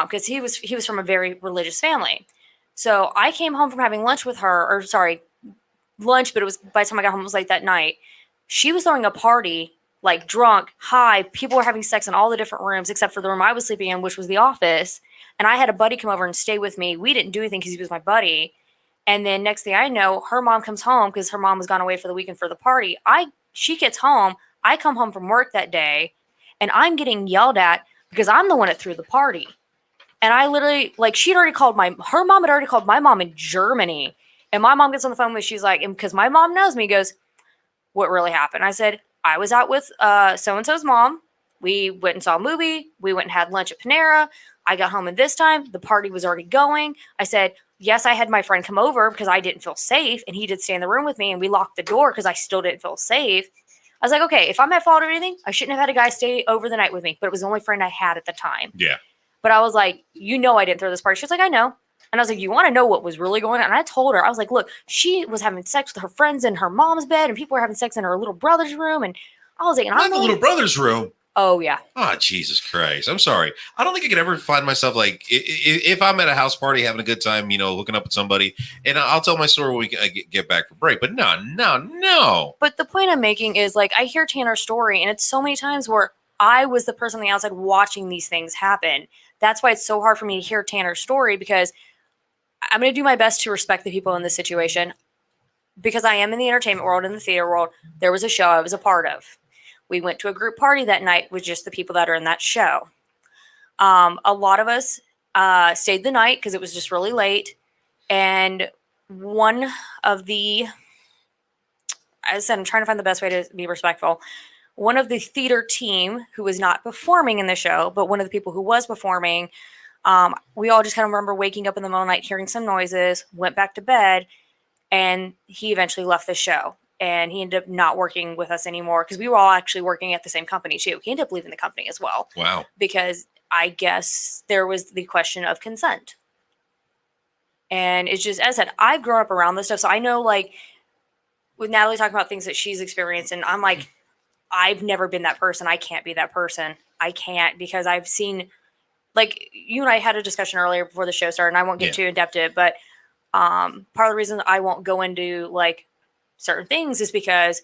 Because he was from a very religious family. So I came home from having lunch with her, lunch, but it was by the time I got home, it was late that night. She was throwing a party, like drunk, high. People were having sex in all the different rooms except for the room I was sleeping in, which was the office. And I had a buddy come over and stay with me. We didn't do anything because he was my buddy. And then next thing I know, her mom comes home because her mom was gone away for the weekend for the party. She gets home. I come home from work that day, and I'm getting yelled at because I'm the one that threw the party. And I literally, like, her mom had already called my mom in Germany. And my mom gets on the phone with, she's like, and because my mom knows me, goes, what really happened? I said, I was out with so-and-so's mom. We went and saw a movie. We went and had lunch at Panera. I got home at this time. The party was already going. I said, yes, I had my friend come over because I didn't feel safe. And he did stay in the room with me. And we locked the door because I still didn't feel safe. I was like, okay, if I'm at fault or anything, I shouldn't have had a guy stay over the night with me. But it was the only friend I had at the time. Yeah. But I was like, I didn't throw this party. She was like, I know. And I was like, you want to know what was really going on? And I told her, I was like, look, she was having sex with her friends in her mom's bed. And people were having sex in her little brother's room. And I was like, Not the little brother's room. Oh, yeah. Oh, Jesus Christ. I'm sorry. I don't think I could ever find myself like, if I'm at a house party having a good time, hooking up with somebody, and I'll tell my story when we get back for break. But no. But the point I'm making is, like, I hear Tanner's story, and it's so many times where I was the person on the outside watching these things happen. That's why it's so hard for me to hear Tanner's story, because I'm going to do my best to respect the people in this situation. Because I am in the entertainment world, in the theater world. There was a show I was a part of. We went to a group party that night with just the people that are in that show. A lot of us stayed the night because it was just really late. And one of the, as I said, I'm trying to find the best way to be respectful. One of the theater team who was not performing in the show, but one of the people who was performing, we all just kind of remember waking up in the middle of the night, hearing some noises, went back to bed, and he eventually left the show. And he ended up not working with us anymore because we were all actually working at the same company too. He ended up leaving the company as well. Wow. Because I guess there was the question of consent. And it's just, as I said, I've grown up around this stuff. So I know, like, with Natalie talking about things that she's experienced, and I'm like, I've never been that person. I can't be that person. I can't, because I've seen, like, you and I had a discussion earlier before the show started, and I won't get too in depth to it, but part of the reason I won't go into, like, certain things is because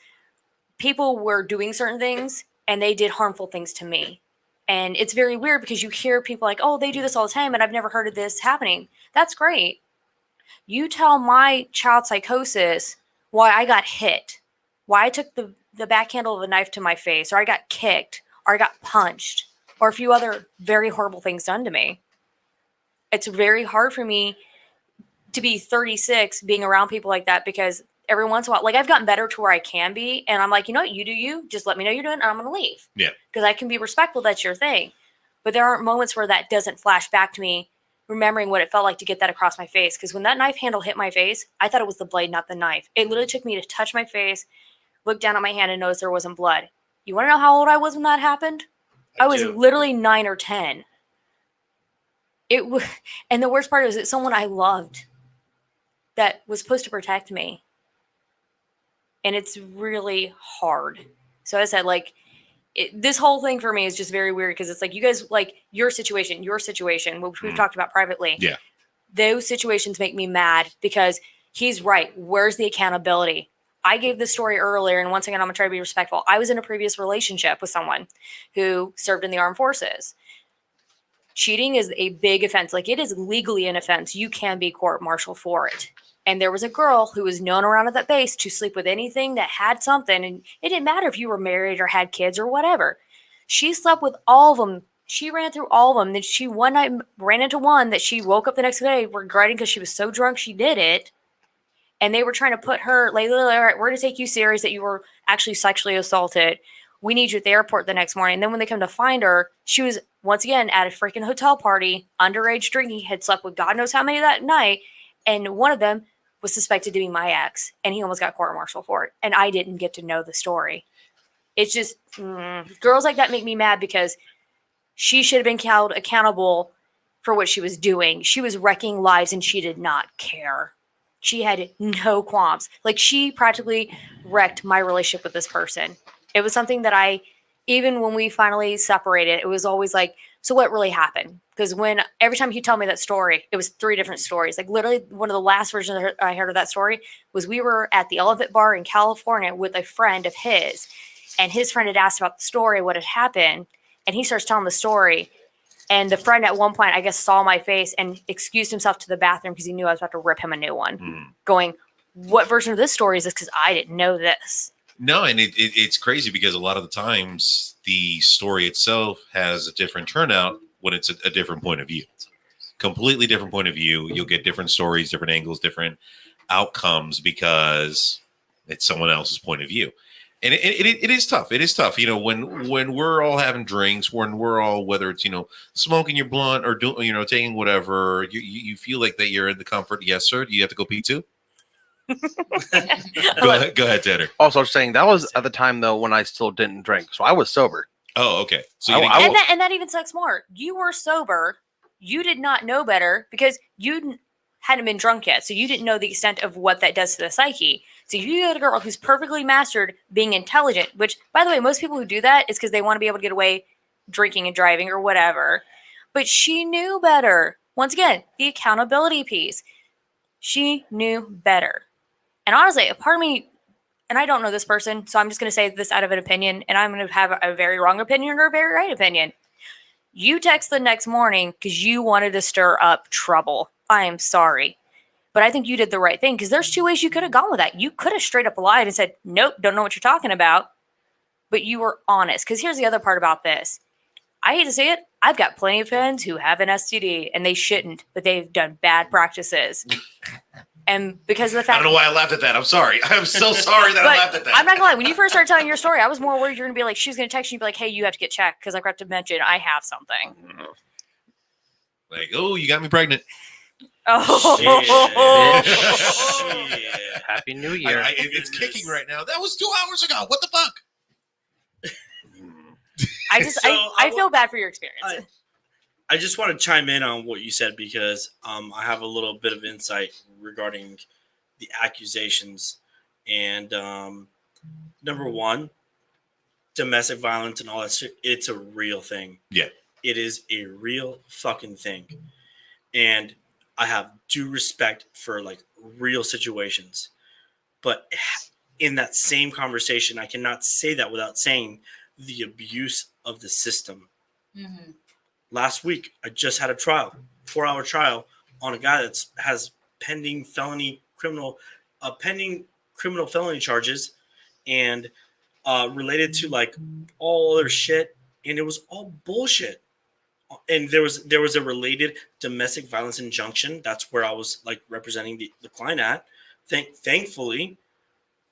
people were doing certain things and they did harmful things to me. And it's very weird because you hear people like, oh, they do this all the time and I've never heard of this happening. That's great. You tell my child psychosis why I got hit, why I took the back handle of a knife to my face, or I got kicked, or I got punched, or a few other very horrible things done to me. It's very hard for me to be 36 being around people like that, because every once in a while, like, I've gotten better to where I can be. And I'm like, you know what, you do you. Just let me know you're doing it, and I'm going to leave. Yeah. Because I can be respectful. That's your thing. But there aren't moments where that doesn't flash back to me, remembering what it felt like to get that across my face. Because when that knife handle hit my face, I thought it was the blade, not the knife. It literally took me to touch my face, look down at my hand, and notice there wasn't blood. You want to know how old I was when that happened? I was literally 9 or 10. And the worst part is it's someone I loved that was supposed to protect me. And it's really hard. So as I said, like, this whole thing for me is just very weird, because it's like, you guys, like, your situation, which we've talked about privately. Yeah. Those situations make me mad, because he's right. Where's the accountability? I gave this story earlier, and once again, I'm going to try to be respectful. I was in a previous relationship with someone who served in the armed forces. Cheating is a big offense. Like, it is legally an offense. You can be court-martialed for it. And there was a girl who was known around at that base to sleep with anything that had something. And it didn't matter if you were married or had kids or whatever. She slept with all of them. She ran through all of them. Then she one night ran into one that she woke up the next day regretting, because she was so drunk she did it. And they were trying to put her, like, all right, we're going to take you serious that you were actually sexually assaulted. We need you at the airport the next morning. And then when they come to find her, she was, once again, at a freaking hotel party, underage drinking, had slept with God knows how many that night. And one of them was suspected to be my ex, and he almost got court-martialed for it. And I didn't get to know the story. It's just, girls like that make me mad, because she should have been held accountable for what she was doing. She was wrecking lives and she did not care. She had no qualms. Like, she practically wrecked my relationship with this person. It was something that even when we finally separated, it was always like, so what really happened? Because every time he'd tell me that story, it was 3 different stories. Like, literally, one of the last versions I heard of that story was we were at the Elephant Bar in California with a friend of his, and his friend had asked about the story, what had happened, and he starts telling the story. And the friend at one point, I guess, saw my face and excused himself to the bathroom because he knew I was about to rip him a new one. Going, what version of this story is this? Because I didn't know this. No, and it's crazy because a lot of the times the story itself has a different turnout when it's a different point of view. Completely different point of view. You'll get different stories, different angles, different outcomes because it's someone else's point of view. And it is tough. It is tough. You know, when we're all having drinks, when we're all, whether it's, you know, smoking your blunt or doing, you know, taking whatever, you feel like that you're in the comfort. Yes, sir. Do you have to go pee too? Go ahead, Tanner. Also, I was saying that was at the time though when I still didn't drink, so I was sober. Oh, okay. So you I- didn't go- And that even sucks more. You were sober. You did not know better because you hadn't been drunk yet. So you didn't know the extent of what that does to the psyche. So you got a girl who's perfectly mastered being intelligent, which, by the way, most people who do that is because they want to be able to get away drinking and driving or whatever. But she knew better. Once again, the accountability piece. She knew better. And honestly, a part of me, and I don't know this person, so I'm just going to say this out of an opinion, and I'm going to have a very wrong opinion or a very right opinion. You text the next morning because you wanted to stir up trouble. I am sorry. But I think you did the right thing because there's 2 ways you could have gone with that. You could have straight up lied and said, nope, don't know what you're talking about. But you were honest. Because here's the other part about this. I hate to say it. I've got plenty of friends who have an STD and they shouldn't, but they've done bad practices. And because of the fact, I don't know why I laughed at that. I'm sorry. I'm so sorry that I laughed at that. I'm not gonna lie. When you first started telling your story, I was more worried you're gonna be like, she's gonna text you and be like, hey, you have to get checked because I forgot to mention I have something. Like, oh, you got me pregnant. Oh, Shit. Happy New Year. It's kicking right now. That was 2 hours ago. What the fuck? I feel bad for your experience. I just want to chime in on what you said because I have a little bit of insight regarding the accusations. And number one, domestic violence and all that shit, it's a real thing. Yeah. It is a real fucking thing. And I have due respect for like real situations. But in that same conversation, I cannot say that without saying the abuse of the system. Mm-hmm. Last week, I just had a trial, 4-hour trial on a guy that has pending criminal felony charges and related to like all other shit. And it was all bullshit. And there was a related domestic violence injunction. That's where I was like representing the client at. Thankfully,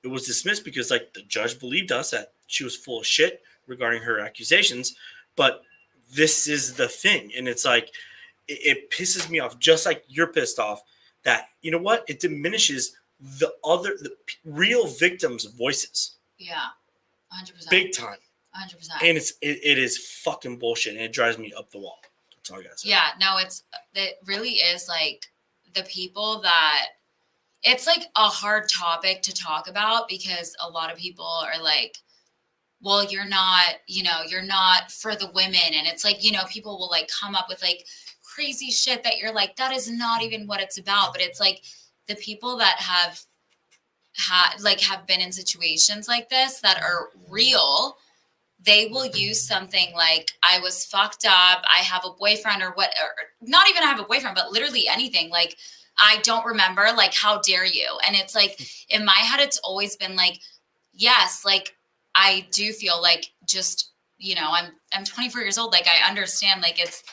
it was dismissed because like the judge believed us that she was full of shit regarding her accusations. But this is the thing. And it's like, it pisses me off, just like you're pissed off that, you know what? It diminishes the real victims' voices. Yeah, 100%. Big time. 100%. And it is fucking bullshit. And it drives me up the wall. That's all I got to say. Yeah, no, it really is like the people that it's like a hard topic to talk about because a lot of people are like, well, you're not for the women. And it's like, you know, people will like come up with like crazy shit that you're like, that is not even what it's about. But it's like the people that have been in situations like this that are real, they will use something like, I was fucked up, I have a boyfriend or what, or not even I have a boyfriend, but literally anything. Like, I don't remember, like, how dare you? And it's like, in my head, it's always been like, yes, like, I do feel like just, you know, I'm 24 years old. Like, I understand, like, it's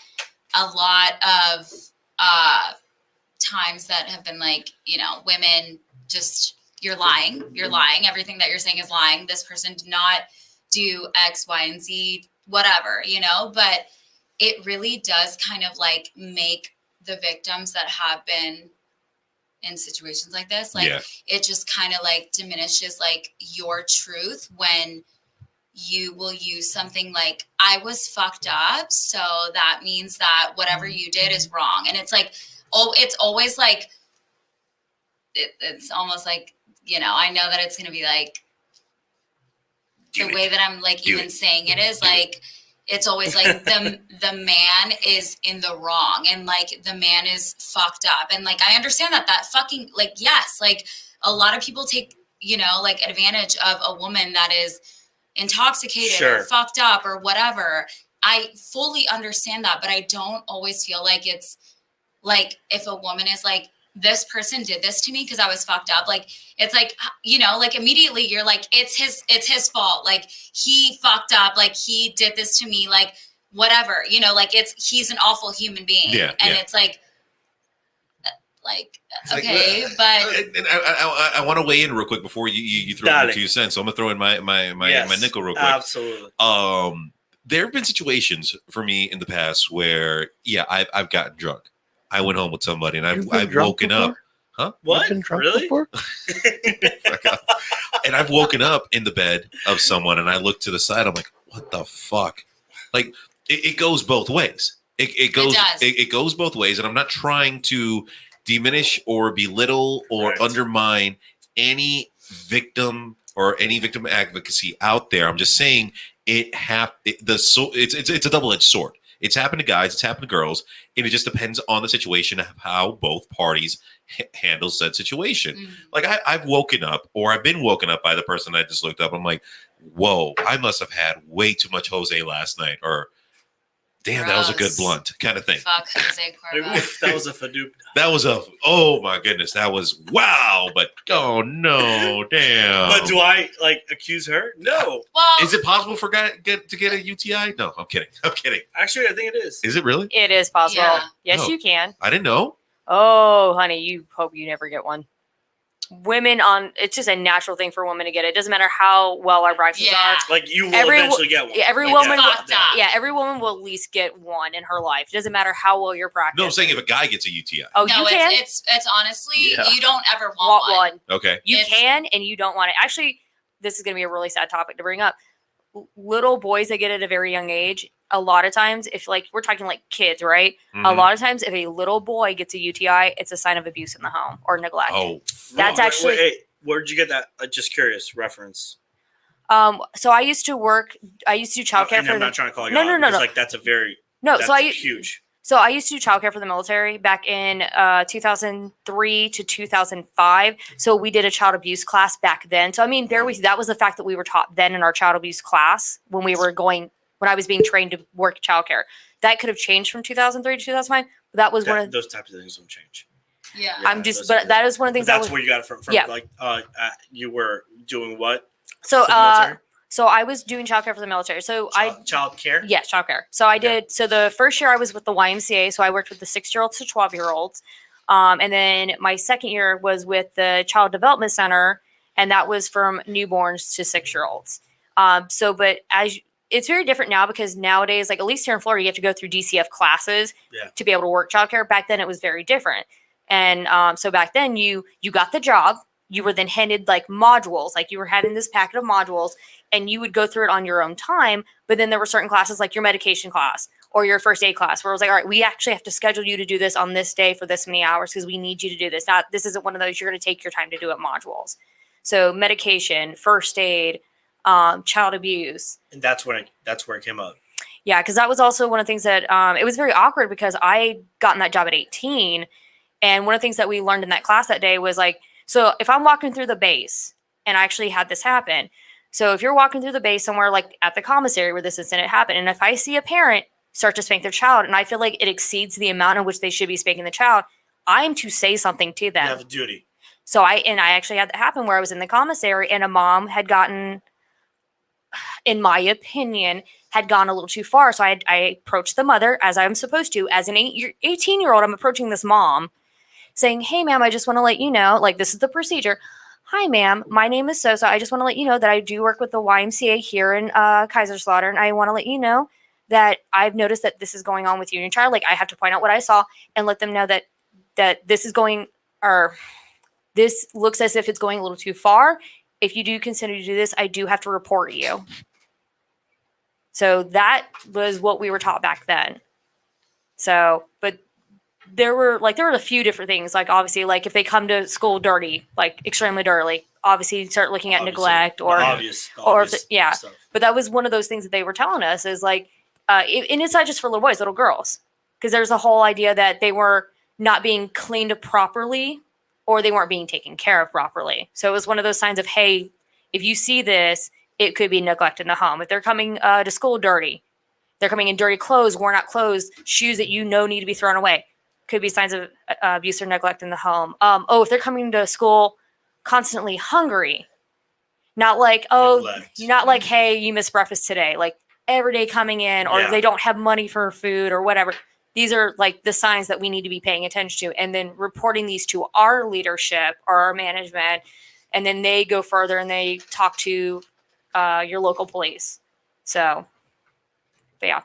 a lot of times that have been like, you know, women just, you're lying. Everything that you're saying is lying. This person did not do X, Y, and Z, whatever, you know, but it really does kind of like make the victims that have been in situations like this, like it just kind of like diminishes like your truth when you will use something like, I was fucked up, so that means that whatever you did is wrong. And it's like, oh, it's always like, it's almost like, you know, I know that it's going to be like, the way that I'm like even saying it is like, it's always like the man is in the wrong and like the man is fucked up. And like, I understand that fucking like, yes, like a lot of people take, you know, like advantage of a woman that is intoxicated or fucked up or whatever. I fully understand that, but I don't always feel like it's like if a woman is like, this person did this to me because I was fucked up. Like, it's like, you know, like immediately you're like, it's his fault. Like he fucked up. Like he did this to me, like whatever, you know, like he's an awful human being. Yeah, and yeah. it's like okay, but I want to weigh in real quick before you throw in your 2 cents. So I'm gonna throw in my nickel real quick. Absolutely. There have been situations for me in the past where, yeah, I've gotten drunk. I went home with somebody and I've woken up. Huh? What? Really? Before? And I've woken up in the bed of someone and I look to the side. I'm like, what the fuck? Like it goes both ways. It goes both ways. And I'm not trying to diminish or belittle or undermine any victim or any victim advocacy out there. I'm just saying it's a double-edged sword. It's happened to guys, it's happened to girls, and it just depends on the situation of how both parties handle said situation. Mm. Like I've woken up, or I've been woken up by the person I just looked up. I'm like, whoa, I must have had way too much Jose last night, or damn, that was a good blunt kind of thing. fuck Jose Cuervo. That was a Fadoop. That was oh my goodness, that was wow, but oh no, damn. But do I like accuse her? No. Well, Is it possible for guy to get a UTI? No, I'm kidding. Actually, I think it is. Is it really? It is possible. Yeah. Yes, Oh. you can. I didn't know. Oh, honey, you hope you never get one. Women it's just a natural thing for women to get it. It doesn't matter how well our practices Yeah. are. Like you will Every- eventually get one. Yeah, every Like, woman, that's- fucked up. yeah, every woman will at least get one in her life. It doesn't matter how well you're practicing. No, I'm saying if a guy gets a UTI. Oh, no, you can it's honestly, Yeah. you don't ever want want one. Okay. You It's- can, and you don't want it. Actually, this is going to be a really sad topic to bring up. Little boys that get it at a very young age, a lot of times, if like we're talking like kids, right? A Mhm. lot of times, if a little boy gets a UTI, it's a sign of abuse in the home or neglect. Oh, That's Wait, actually- Wait, where'd you get that? Just curious reference. So I used to do childcare And for I'm not trying to call you No, out, no, no, because, no. Like that's a very no. that's huge. So I used to do childcare for the military back in 2003 to 2005. So we did a child abuse class back then. So I mean, that was the fact that we were taught then in our child abuse class when I was being trained to work childcare. That could have changed from 2003 to 2005. But that was one of Those types of things don't change. Yeah. I'm just, but that is one of the things That's where you got it from. Yeah. Like you were doing what? So For the military? so I was doing childcare for the military. So Child care. Yes, childcare. So I Okay. did. So the first year I was with the YMCA. So I worked with the 6-year-olds to 12-year-olds. And then my second year was with the Child Development Center, and that was from newborns to 6-year-olds. But it's very different now because nowadays, like at least here in Florida, you have to go through DCF classes to be able to work childcare. Back then, it was very different. And so back then, you got the job. You were then handed like modules, like you were having this packet of modules, and you would go through it on your own time. But then there were certain classes like your medication class or your first aid class where it was like, all right, we actually have to schedule you to do this on this day for this many hours because we need you to do this. This isn't one of those you're going to take your time to do it modules. So medication, first aid, child abuse. And that's where it came up. Yeah, because that was also one of the things that it was very awkward because I got in that job at 18. And one of the things that we learned in that class that day was like, so if I'm walking through the base, and I actually had this happen. So if you're walking through the base somewhere like at the commissary where this incident happened, and if I see a parent start to spank their child, and I feel like it exceeds the amount in which they should be spanking the child, I'm to say something to You them. have a duty. So I actually had that happen where I was in the commissary and a mom had gotten, in my opinion, had gone a little too far. So I approached the mother as I'm supposed to. As an 18-year-old, I'm approaching this mom saying, hey, ma'am, I just want to let you know, like this is the procedure. Hi, ma'am. My name is so. I just want to let you know that I do work with the YMCA here in Kaiserslautern. And I want to let you know that I've noticed that this is going on with you and your child. Like I have to point out what I saw and let them know that this is going, or this looks as if it's going a little too far. If you do consider to do this, I do have to report you. So that was what we were taught back then. So, but there were a few different things. Like obviously, like if they come to school dirty, like extremely dirty, obviously you start looking at Obviously, neglect the or obvious, or if obvious yeah. stuff. But that was one of those things that they were telling us is like, and it's not just for little boys, little girls, because there's a whole idea that they were not being cleaned up properly or they weren't being taken care of properly. So it was one of those signs of, hey, if you see this, it could be neglect in the home. If they're coming to school dirty, they're coming in dirty clothes, worn out clothes, shoes that you know need to be thrown away, could be signs of abuse or neglect in the home. If they're coming to school constantly hungry, not like, Neglect. not like, hey, you missed breakfast today. Like every day coming in, or Yeah. they don't have money for food or whatever. These are like the signs that we need to be paying attention to, and then reporting these to our leadership or our management, and then they go further and they talk to your local police. So, but yeah.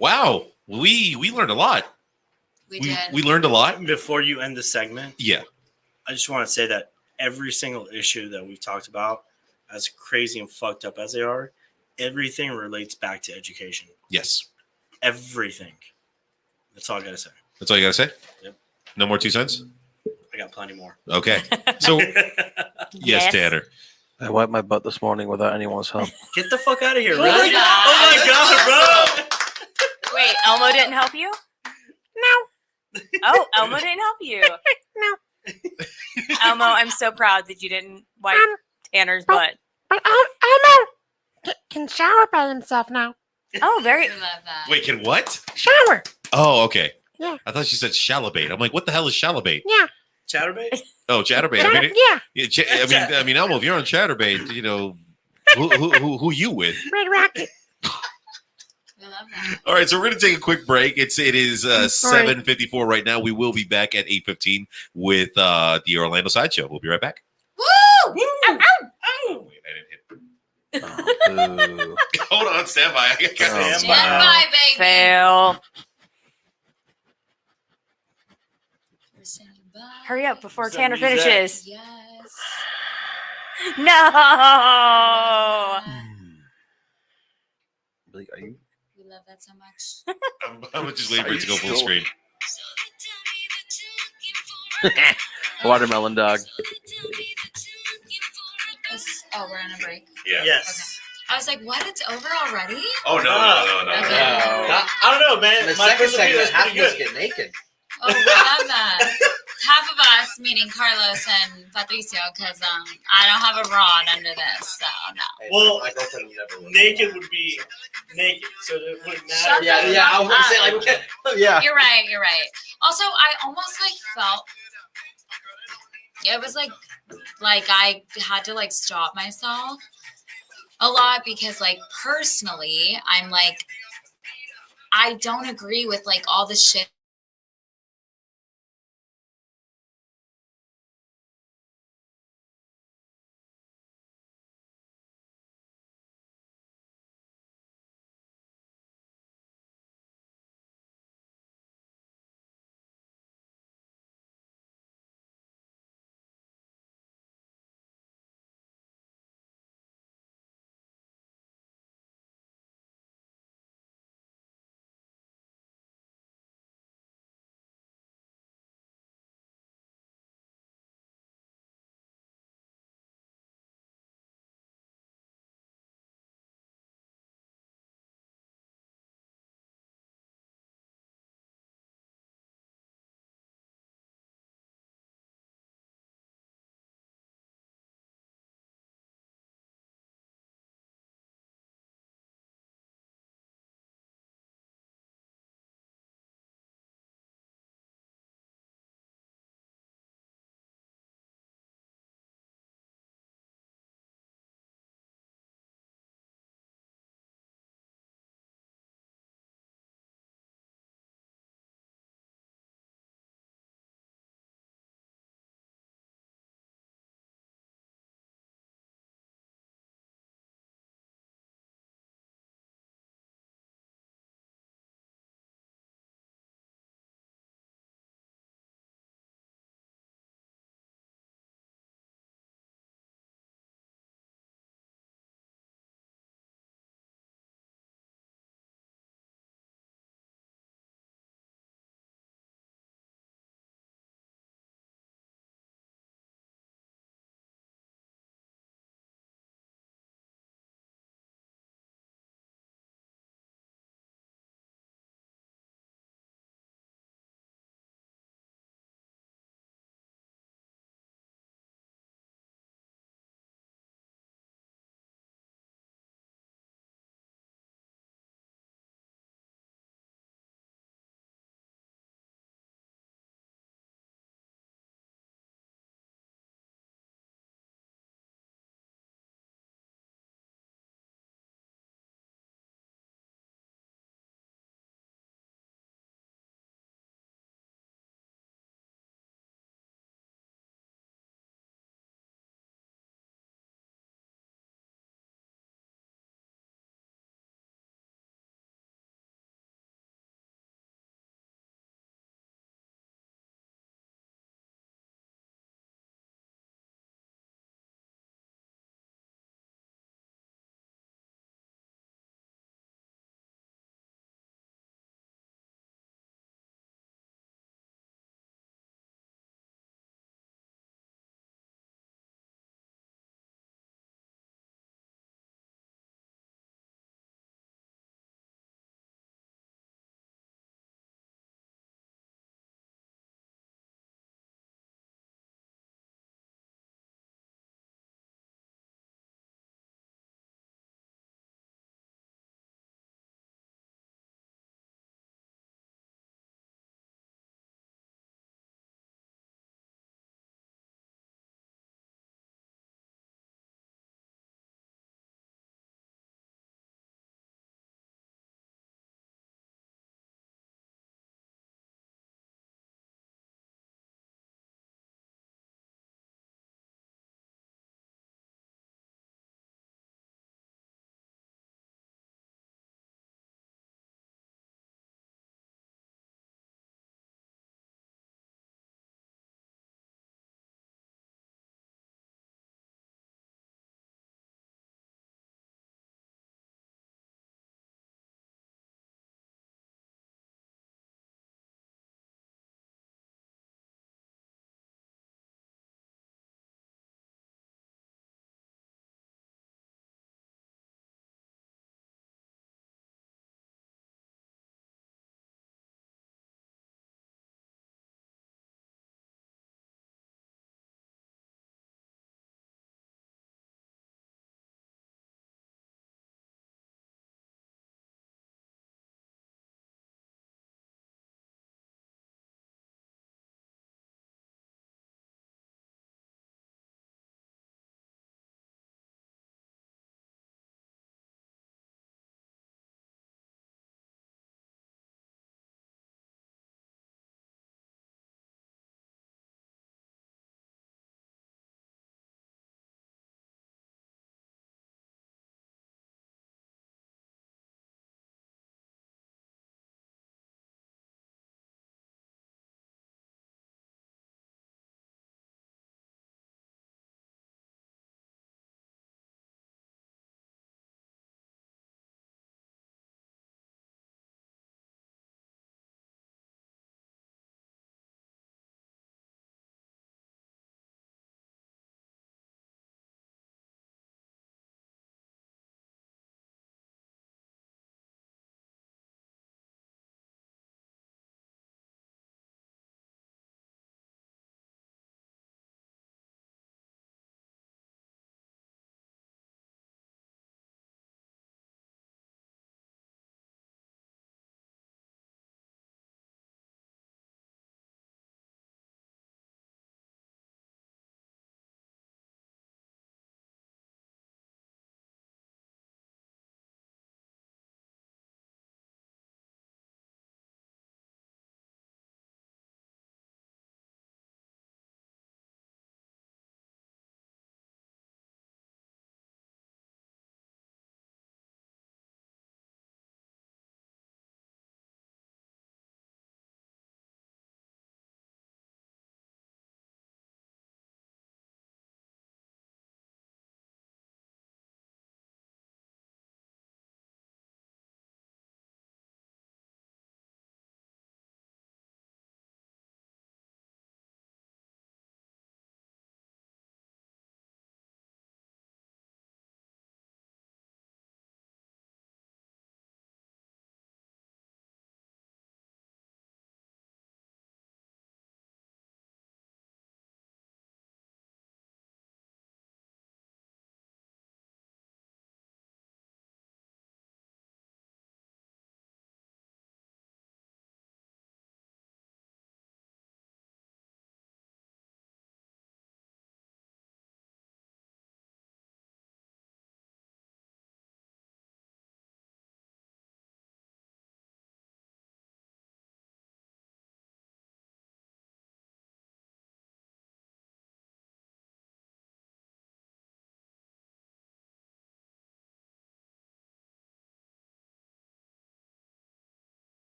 Wow, we learned a lot. We did. We learned a lot. Before you end the segment, Yeah. I just want to say that every single issue that we've talked about, as crazy and fucked up as they are, everything relates back to education. Yes. Everything. That's all I gotta say. That's all you gotta say. Yep. No more 2 cents. I got plenty more. Okay. So yes, Tanner. I wiped my butt this morning without anyone's help. Get the fuck out of here, Oh really? my God. Oh my god, bro! Wait, Elmo didn't help you? No. Oh, Elmo didn't help you. No. Elmo, I'm so proud that you didn't wipe Tanner's butt. But Elmo can shower by himself now. Oh, very. We love that. Wait, can what? Shower. Oh, okay. Yeah. I thought you said shalabate. I'm like, what the hell is shalabate? Yeah. Chatterbait? Oh, chatterbait. I mean, Yeah. I mean, Elmo, if you're on chatterbait, you know, who you with? Red Rocket. We love that. All right, so we're gonna take a quick break. It is 7:54 right now. We will be back at 8:15 with the Orlando Sideshow. We'll be right back. Woo! Woo! Ow, ow! Wait, I didn't hit. Boo. Hold on, stand by. I got Stand Stand by. by, baby. Fail. We're standing by. Hurry up before Some Tanner music. finishes. Yes. No. Billy, are you? We love that so much. I'm just waiting for it to go full screen. Watermelon dog. We're on a break. Yeah. Yes. I was like, what? It's over already? Oh no. Okay. I don't know, man. The My second first opinion segment, was half pretty of us good. get naked. Oh, we love that. Half of us, meaning Carlos and Patricio, because I don't have a rod under this, so no. Hey, Well, my girlfriend would never. Naked would be naked, so it wouldn't matter. Shut Yeah, yeah. I was gonna say like, yeah. You're right. Also, I almost felt it was like I had to stop myself a lot because personally, I'm I don't agree with all the shit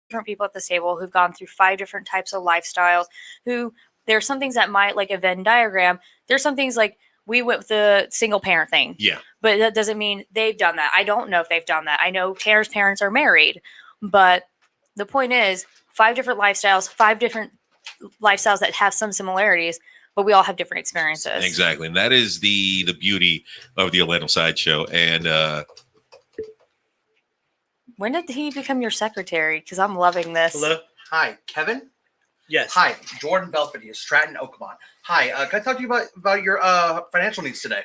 different people at this table who've gone through 5 different types of lifestyles. Who there are some things that might like a Venn diagram. There's some things like we went with the single parent thing. Yeah. But that doesn't mean they've done that. I don't know if they've done that. I know Tanner's parents are married, but the point is 5 different lifestyles, 5 different lifestyles that have some similarities, but we all have different experiences. Exactly. And that is the beauty of the Orlando Sideshow. And When did he become your secretary? Because I'm loving this. Hello? Hi, Kevin. Yes. Hi, Jordan Belford here, Stratton Oakmont. Hi, can I talk to you about your financial needs today?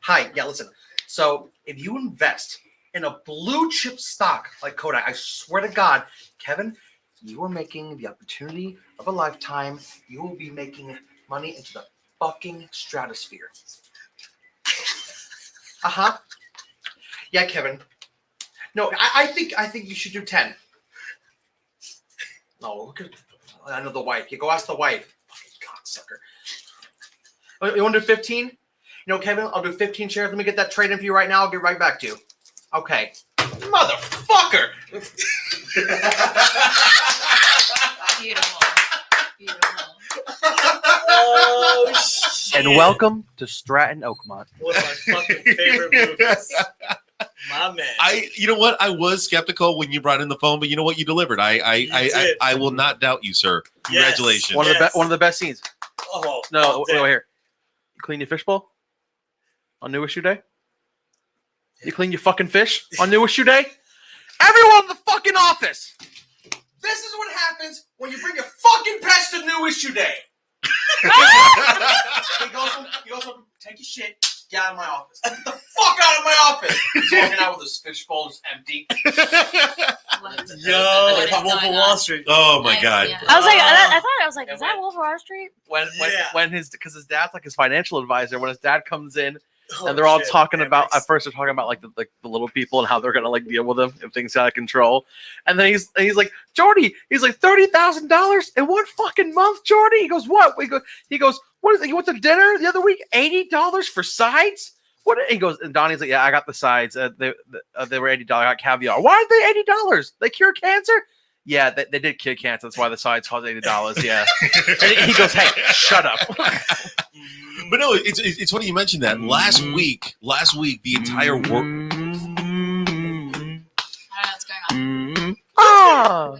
Hi, yeah, listen. So if you invest in a blue chip stock like Kodak, I swear to God, Kevin, you are making the opportunity of a lifetime. You will be making money into the fucking stratosphere. Uh-huh. Yeah, Kevin. No, I think you should do 10. No, look at I know the wife. You go ask the wife. Fucking cocksucker. Oh, you want to do 15? You know, Kevin, I'll do 15 shares. Let me get that trade in for you right now. I'll get right back to you. Okay. Motherfucker! Beautiful. Beautiful. Oh, shit. And welcome to Stratton Oakmont. One of my fucking favorite movies. My man. you know what? I was skeptical when you brought in the phone, but you know what? You delivered. I will not doubt you, sir. Congratulations. One of the Yes. one of the best scenes. Oh, No, damn. wait here. You clean your fishbowl on New Issue Day? You clean your fucking fish on New Issue Day? Everyone in the fucking office! This is what happens when you bring your fucking pets to New Issue Day. He goes home, take your shit, get out of my office. Get the fuck out of my office! He's walking out with his fishbowl just empty. What? Yo, What is Wolf of going Wall on? Street. Oh my Nice, God. yeah. I was like, I was like, And is that Wolf of Wall Street? When his because his dad's like his financial advisor. When his dad comes in Oh, and they're all shit. talking about Mavericks. at first they're talking about like the little people and how they're gonna like deal with them if things get out of control. And then he's like, Jordy, he's like $30,000 in one fucking month, Jordy. He goes, what? He goes, what is it? You went to dinner the other week? $80 for sides? What? He goes, and Donnie's like, yeah, I got the sides. They were $80. I got caviar. Why are they $80? They cure cancer? Yeah, they did cure cancer. That's why the sides cost $80. Yeah. And he goes, hey, shut up. But no, it's funny you mentioned that. Last week, the entire work. I don't know what's going on. Ah.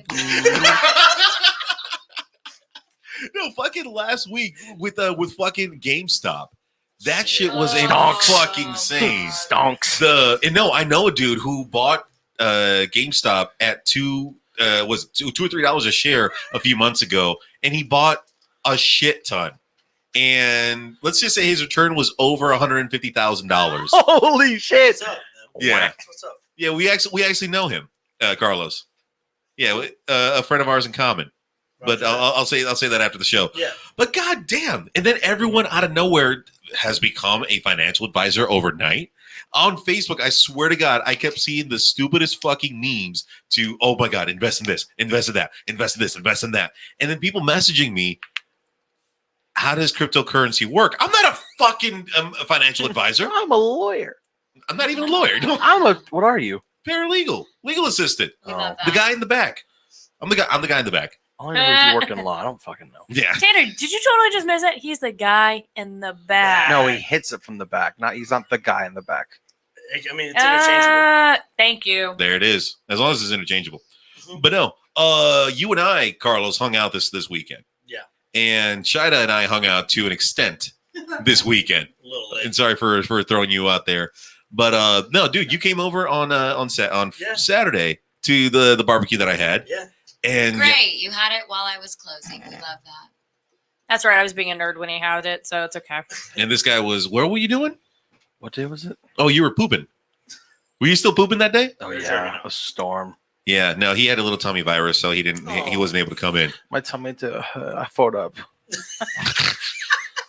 No, fucking last week with fucking GameStop. That shit was Stonks. fucking insane. Stonks. I know a dude who bought GameStop at $2 or $3 a share a few months ago, and he bought a shit ton. And let's just say his return was over $150,000. Holy shit. What's up, man? Yeah. What's up? Yeah, we actually know him, Carlos. Yeah, a friend of ours in common. But Roger that. I'll say that after the show. Yeah. But goddamn, and then everyone out of nowhere has become a financial advisor overnight. On Facebook, I swear to God, I kept seeing the stupidest fucking memes to, oh my God, invest in this, invest in that, invest in this, invest in that. And then people messaging me, how does cryptocurrency work? I'm not a fucking financial advisor. I'm a lawyer. I'm not even a lawyer. No, What are you? paralegal, legal assistant, We love that. the guy in the back. I'm the guy in the back. All I know is you work in law. I don't fucking know. Yeah. Tanner, did you totally just miss it? He's the guy in the back. No, he hits it from the back. He's not the guy in the back. I mean, it's interchangeable. Thank you. There it is. As long as it's interchangeable. Mhm. But no, you and I, Carlos, hung out this weekend. Yeah. And Shida and I hung out to an extent this weekend. A little late. And sorry for throwing you out there. But no, dude, you came over on Yeah. Saturday to the barbecue that I had. Yeah. And Great. You had it while I was closing. We love that. That's right. I was being a nerd when he had it, so it's okay. and this guy was, where were you doing? What day was it? Oh, you were pooping. Were you still pooping that day? Oh, Where's yeah. A storm. Yeah, no, he had a little tummy virus, so he Oh. wasn't able to come in. My tummy I fought up.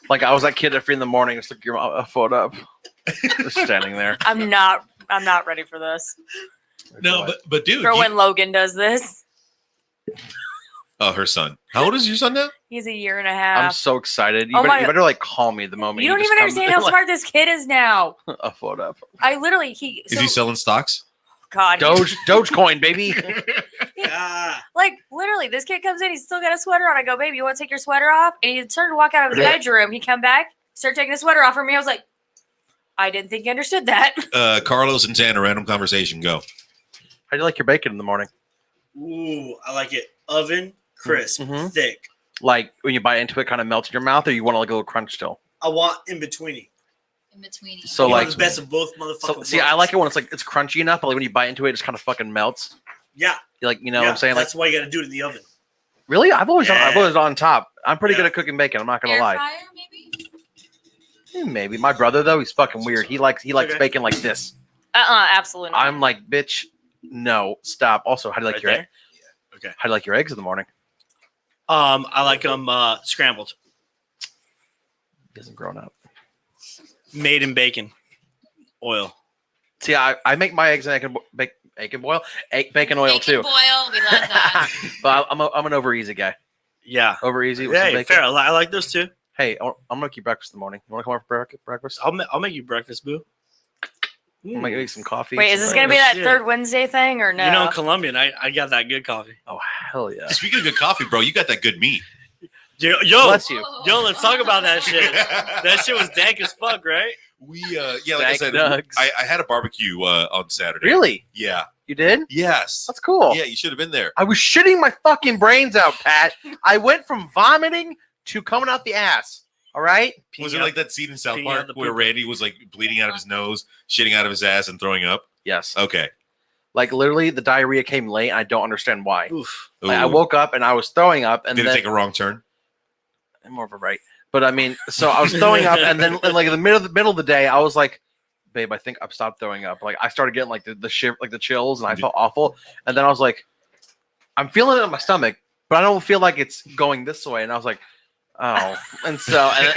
Like I was that kid at 3 a.m. Just like I fought up. Just standing there. I'm not ready for this. No, but dude, For when Logan does this. oh, her son. How old is your son now? He's a year and a I'm half. so excited. Oh my- You better like call me the moment. You don't he even just comes understand in, how like, smart this kid is now. I fought up. I literally Is he selling stocks? God. Dogecoin, baby. Ah, Like, literally, this kid comes in, he's still got a sweater on. I go, baby, you want to take your sweater off? And he started to walk out of his bedroom. He come back, started taking his sweater off from me. I was like, I didn't think you understood that. Carlos and Tanner, random conversation. Go. How do you like your bacon in the morning? ooh, I like it. Oven, crisp, Mhm. thick. Like when you bite into it, kind of melts in your mouth, or you want like a little crunch still? I want in between. In between. So You like, want the best of both motherfuckers. so, see, I like it when it's crunchy enough, but like when you bite into it, it just kind of fucking melts. Yeah, You like, you know what I'm saying? Like, that's why you got to do it in the oven. really? I've always Yeah. on top. I'm pretty good Yeah. at cooking bacon. I'm not gonna Air lie. fryer, maybe? Maybe my brother though, he's fucking weird. He likes Okay. bacon like this. Absolutely not. I'm like, bitch, no, stop. Also, how do you like Right your there? Okay. how do you like your eggs in the morning? I like them scrambled, He hasn't grown up. made in bacon oil. See, I make my eggs in bacon oil Bacon too. boil. We love that. But I'm an over easy guy. Yeah. Over easy with some Hey, bacon. fair. I like those too. Hey, I'm gonna make you breakfast in the morning. You want to come over for breakfast? I'll make you breakfast, boo. I'll make you some coffee. Wait, is some this going to be breakfast. that Shit. third Wednesday thing or no? You know, in Colombian, I got that good coffee. Oh hell yeah! Speaking of good coffee, bro, you got that good meat. Yo, Bless you. yo, let's talk about that shit. That shit was dank as fuck, right? We yeah, like I Dank said, nugs. I had a barbecue on Saturday. Really? Yeah. You did? Yes. That's cool. Yeah, you should have been there. I was shitting my fucking brains out, Pat. I went from vomiting to coming out the ass. All right. Was it like that scene in South peeing out Park the where poop. Randy was like bleeding out of his nose, shitting out of his ass, and throwing up? Yes. Okay. Like literally, the diarrhea came late. And I don't understand why. Oof. Like, I Ooh. woke up and I was throwing up, and Did then it take a wrong turn? more of a right. But I mean, so I was throwing up, and then like in the middle of the day, I was like, "Babe, I think I've stopped throwing up." Like I started getting like the shiv, like the chills, and I felt awful. And then I was like, "I'm feeling it in my stomach, but I don't feel like it's going this way." And I was like, "Oh." And so and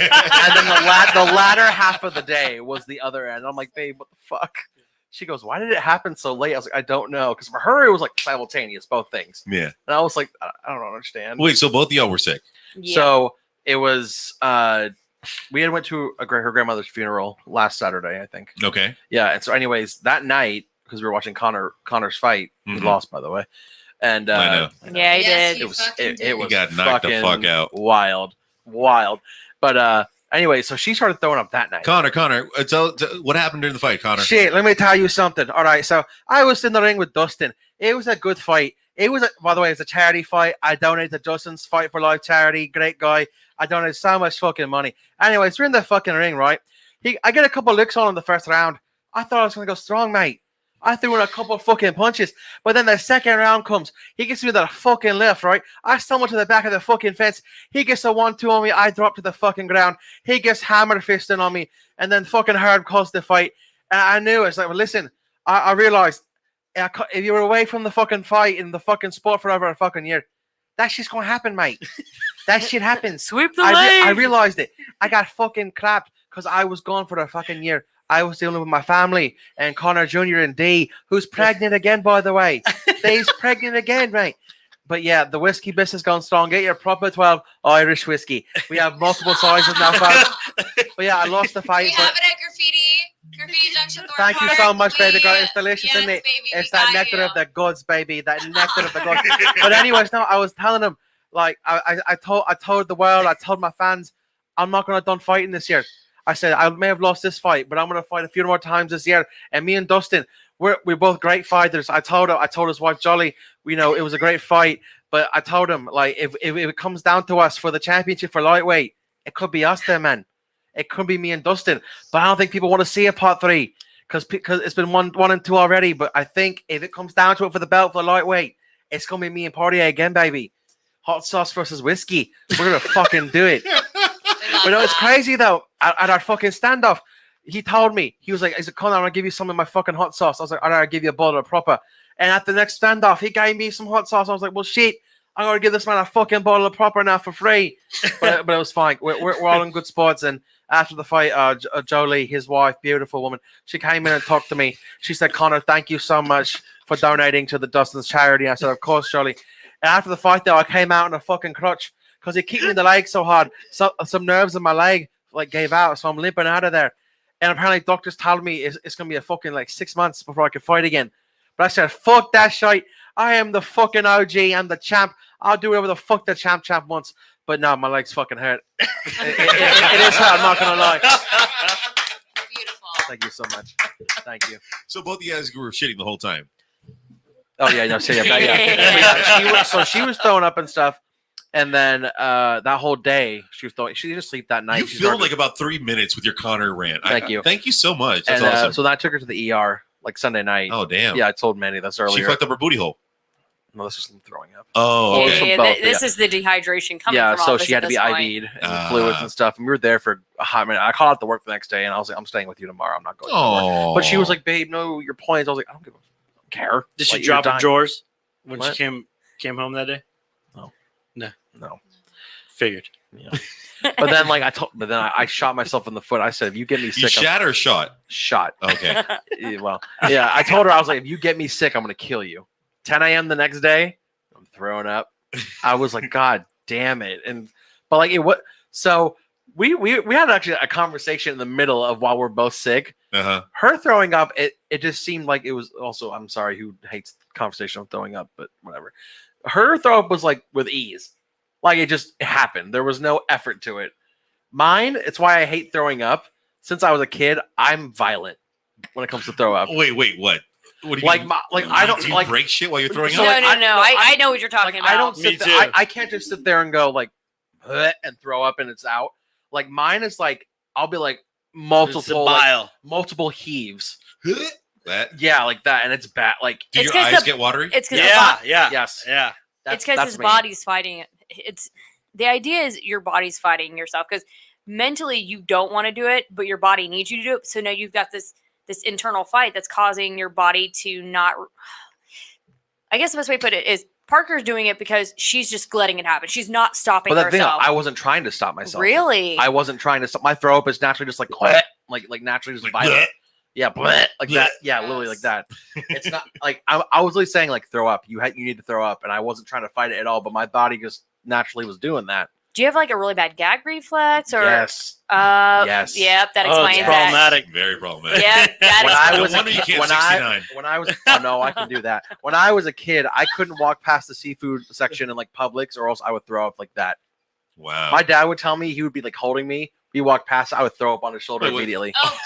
then the latter half of the day was the other end. I'm like, "Babe, what the fuck?" She goes, "Why did it happen so late?" I was like, "I don't know," because for her it was like simultaneous, both things. Yeah. And I was like, "I don't understand." Wait, so both of y'all were sick? Yeah. So it was we had went to her grandmother's funeral last Saturday, I think. Okay. Yeah, and so anyways, that night, because we were watching Connor's fight, he Mhm. lost, by the way. And I know. Yeah, he Yes, did. you it was fucking it did. was He got knocked the fucking fuck out. wild. But anyway, so she started throwing up that night. Connor, what happened during the fight, Connor? Shit, let me tell you something. All right, so I was in the ring with Dustin. It was a good fight. It was, by the way, it's a charity fight. I donated to Dustin's Fight for Life charity. Great guy. I donated so much fucking money. Anyways, we're in the fucking ring, right? I get a couple licks on him the first round. I thought I was gonna go strong, mate. I threw in a couple fucking punches, but then the second round comes. He gets me that fucking lift, right? I stumble to the back of the fucking fence. He gets a 1-2 on me. I drop to the fucking ground. He gets hammer fisting on me, and then fucking Herb calls the fight. And I knew it's like, well, listen, I realized if you were away from the fucking fight in the fucking sport for over a fucking year, that shit's gonna happen, mate. That shit happens. Sweep the I leg. realized it. I got fucking clapped because I was gone for a fucking year. I was dealing with my family and Connor Jr. and Dee, who's pregnant again, by the way. Dee's pregnant again, mate. But yeah, the whiskey business gone strong. Get your proper 12 Irish whiskey. We have multiple sizes now, folks. But yeah, I lost the We fight. have But it at Graffiti Junction. Thorpe thank you Park, so much, baby girl. please. It's delicious, Yes, isn't it? baby, It's we that got nectar you. of the goods, baby. That nectar of the goods. But anyways, no, I was telling him, like, I told the world, I told my fans, I'm not gonna done fighting this year. I said I may have lost this fight, but I'm gonna fight a few more times this year. And me and Dustin, we're both great fighters. I told his wife Jolly, you know, it was a great fight. But I told him, like, if it comes down to us for the championship for lightweight, it could be us there, man. It could be me and Dustin. But I don't think people want to see a part 3 because it's been one and 2 already. But I think if it comes down to it for the belt for lightweight, it's gonna be me and Poirier again, baby. Hot sauce versus whiskey. We're gonna fucking do it. But no, it's crazy though. At our fucking standoff, he told me, he was like, Connor, I'm gonna give you some of my fucking hot sauce. I was like, all right, I'll give you a bottle of proper. And at the next standoff, he gave me some hot sauce. I was like, well, shit, I'm gonna give this man a fucking bottle of proper now for free. But it was fine. We're all in good spots. And after the fight, Jolie, his wife, beautiful woman, she came in and talked to me. She said, Connor, thank you so much for donating to the Dustin's charity. I said, of course, Jolie. And after the fight, though, I came out in a fucking crutch because he kicked me in the leg so hard. So some nerves in my leg like gave out, so I'm limping out of there. And apparently, doctors told me it's gonna be a fucking like 6 months before I can fight again. But I said, fuck that shit. I am the fucking OG. I'm the champ. I'll do whatever the fuck the champ wants. But no, my legs fucking hurt. It is hurt. I'm not gonna lie. Beautiful. Thank you so much. Thank you. So both of you guys were shitting the whole time. Oh yeah, no, so she was throwing up and stuff, and then that whole day she was throwing. She didn't sleep that night. You She filled started- like about 3 minutes with your Connor rant. Thank you. Thank you so much. That's and awesome. so then I took her to the ER like Sunday night. Oh damn. Yeah, I told Manny this earlier. She fucked up her booty hole. No, this was from throwing up. Oh, Yeah, okay. yeah, both, This is the dehydration coming Yeah, from all so this she at had to be this point. IV'd and fluids and stuff. And we were there for a hot minute. I called out to work the next day, and I was like, "I'm staying with you tomorrow. I'm not going." Tomorrow. Oh. But she was like, "Babe, no, your plans." I was like, "I don't care." Did she Like, you're drop her dying. drawers when What? she came home that day? No. Figured. But then, like I shot myself in the foot. I said, "If you get me You sick, shot or shot? shot." Okay. Yeah, well, yeah, I told her, I was like, "If you get me sick, I'm gonna kill you." 10 a.m. the next day, I'm throwing up. I was like, God damn it! But like it what? So we had actually a conversation in the middle of while we're both sick. Uh-huh. Her throwing up, it just seemed like it was also. I'm sorry, who hates conversation on throwing up, but whatever. Her throw up was like with ease, like it happened. There was no effort to it. Mine, it's why I hate throwing up. Since I was a kid, I'm violent when it comes to throw up. Wait, what? What do you Like mean? I don't Do you like. break shit while you're throwing So, No, up? like, no. I know what you're talking Like, about. I don't Me sit there. too. I can't just sit there and go like "Bleh," and throw up and it's out. Like mine is like I'll be like It's a multiple bile. heaves. That? Yeah, like that, and it's bad. Like Do It's your 'cause eyes the- get watery? It's because Yeah. yes, Yeah. it's because his body's fighting it. It's the idea is your body's fighting yourself because mentally you don't want to do it, but your body needs you to do it. So now you've got this internal fight that's causing your body to not. I guess the best way to put it is Parker's doing it because she's just letting it happen. She's not stopping But the thing, herself. I wasn't trying to stop myself. Really? I wasn't trying to stop. My throw up is naturally just like bleh, like naturally just Like, violent. bleh. Yeah, bleh, like Bleh. that. Yeah, literally like that. It's not like I was really saying like throw up. You need to throw up, and I wasn't trying to fight it at all. But my body just naturally was doing that. Do you have like a really bad gag reflex or? Yes. Yes. Yep, that Oh, it's explains that. problematic. Very problematic. Yep, that When is. I No was a wonder you kid- can't when 69. when I was oh no, I can do that. When I was a kid, I couldn't walk past the seafood section in like Publix, or else I would throw up like that. Wow. My dad would tell me, he would be like holding me. We walked past, I would throw up on his shoulder Wait, what? immediately. Oh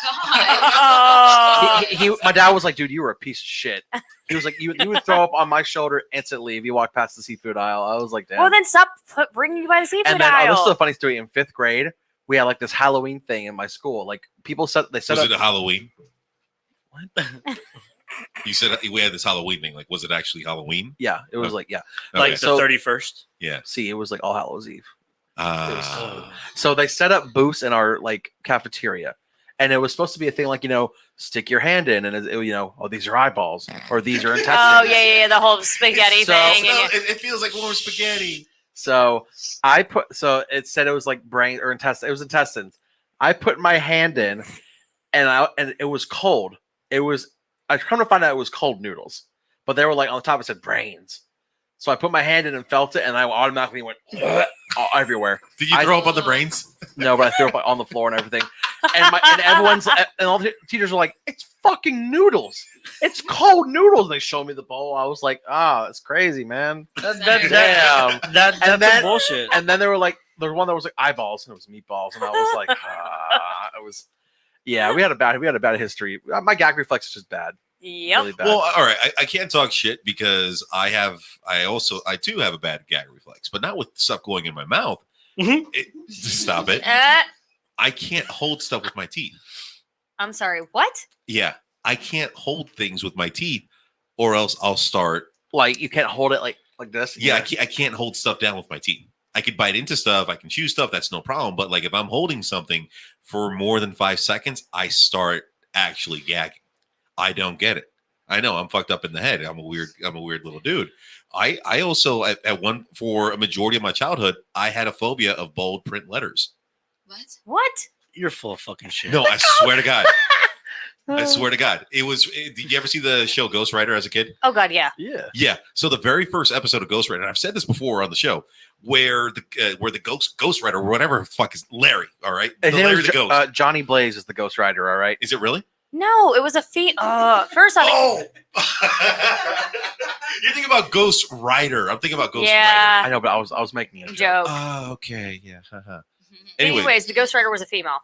Oh. My dad was like, dude, you were a piece of shit. He was like, you would throw up on my shoulder instantly if you walked past the seafood aisle. I was like, damn. Well, then stop bringing you by the seafood and then aisle. this is a funny story. In 5th grade, we had like this Halloween thing in my school. Like people set Was up. it a Halloween? What? You said we had this Halloween thing. Like, was it actually Halloween? Yeah, it was like yeah. Okay. Like So- the 31st. yeah. See, it was like All Hallows Eve. Ah. So they set up booths in our like cafeteria, and it was supposed to be a thing like stick your hand in, and oh these are eyeballs or these are intestines. Oh yeah, the whole spaghetti So- thing. No, And you- it feels like warm spaghetti. So it said it was like brain or intestine. It was intestines. I put my hand in, and it was cold. I come to find out it was cold noodles, but they were like on the top. It said brains. So I put my hand in and felt it, and I automatically went everywhere. Did you throw up on the brains? No, but I threw up on the floor and everything. And everyone's and all the teachers were like, "It's fucking noodles. It's cold noodles." And they showed me the bowl. I was like, it's crazy, man. That, Damn. that's And then- some bullshit. And then they were like, there was one that was like eyeballs, and it was meatballs, and I was like, it was. Yeah, we had a bad history. My gag reflex is just bad. Yep. Really bad. Well, all right. I can't talk shit because I too have a bad gag reflex, but not with stuff going in my mouth. Mhm. Stop it. I can't hold stuff with my teeth. I'm sorry. What? Yeah, I can't hold things with my teeth, or else I'll start. Like you can't hold it like this. Yeah, I can't hold stuff down with my teeth. I could bite into stuff. I can chew stuff. That's no problem. But like if I'm holding something for more than 5 seconds, I start actually gagging. I don't get it. I know I'm fucked up in the head. I'm a weird little dude. I also at one for a majority of my childhood, I had a phobia of bold print letters. What? What? You're full of fucking shit. No, I swear to God. I swear to God. Did you ever see the show Ghost Rider as a kid? Oh God, yeah. Yeah. Yeah. So the very first episode of Ghost Rider, and I've said this before on the show, where the Ghost Rider or whatever the fuck is Larry. All right, His name Larry is the Ghost. Johnny Blaze is the Ghost Rider. All right. Is it really? No, it was a first off, Oh, you're thinking about Ghost Rider. I'm thinking about Ghost Yeah. I know, but I was making a joke. joke. Rider. Oh, okay, yeah. haha. Anyway, Anyways, the Ghost Rider was a female.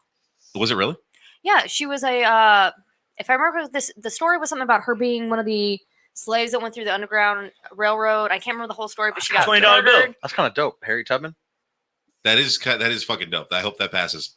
was it really? Yeah, she was a. If I remember the story was something about her being one of the slaves that went through the Underground Railroad. I can't remember the whole story, but she got $20 bill. murdered. That's kind of dope. Harry Tubman. That is fucking dope. I hope that passes.